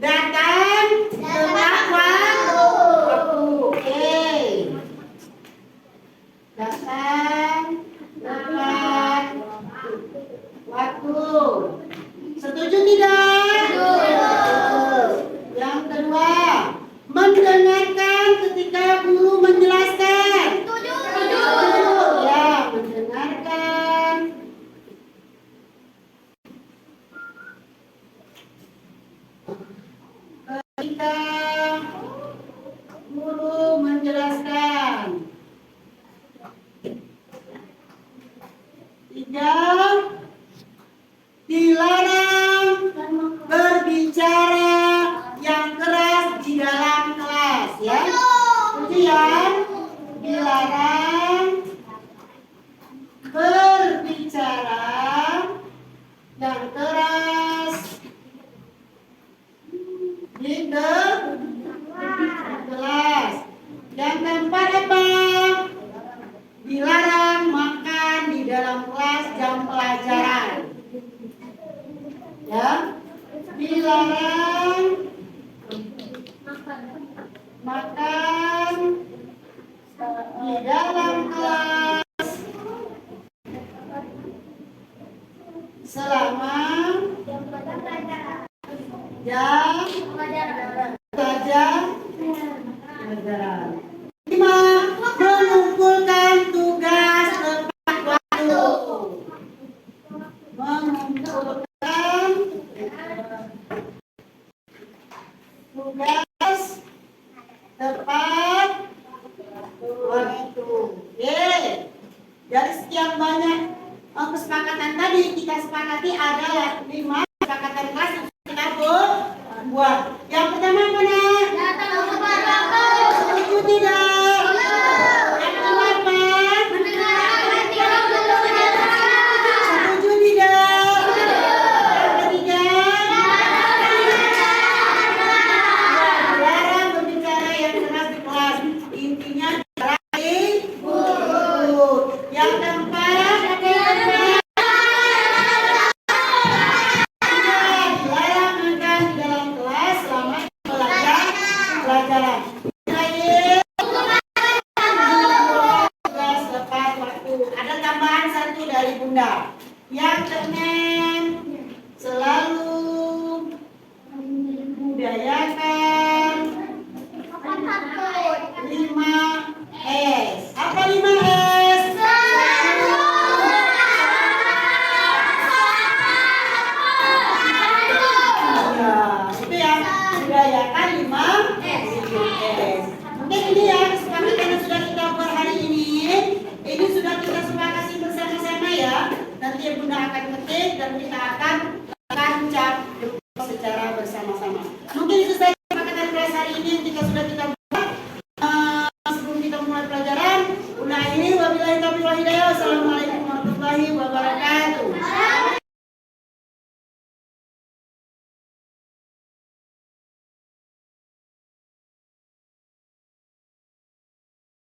datang tepat waktu. Oke. Datang tepat waktu. Setuju tidak? Setuju. dilarang makan di dalam kelas selama jam pelajaran. 5. Mengumpulkan tugas tepat waktu. Mengumpulkan tugas tepat waktu. Dari sekian banyak kesepakatan tadi, kita sepakati ada 5 kesepakatan kelas yang kita buat. Yang pertama mana? Setuju tidak? Yang kedua apa? Setuju tidak? Yang ketiga? Dilarang berbicara yang keras di kelas. Intinya dilarang. Yang keempat, dilarang makan di dalam kelas selama pelajaran. Tugas tepat waktu. Ada tambahan 1 dari Bunda. Yang keenam, selalu budayakan 5S. Apa 5S? Itu ya, budayakan 5S. Mungkin ini ya kesepakatan yang sudah kita buat hari ini. Ini sudah kita sepakati bersama-sama ya. Nanti Bunda akan ketik dan kita akan cap secara bersama-sama. Mungkin itu saja kesepakatan kelas hari ini yang sudah kita buat. Sebelum kita mulai pelajaran, Bunda ini wabillahi taufiq wal hidayah. Wassalamualaikum warahmatullahi wabarakatuh.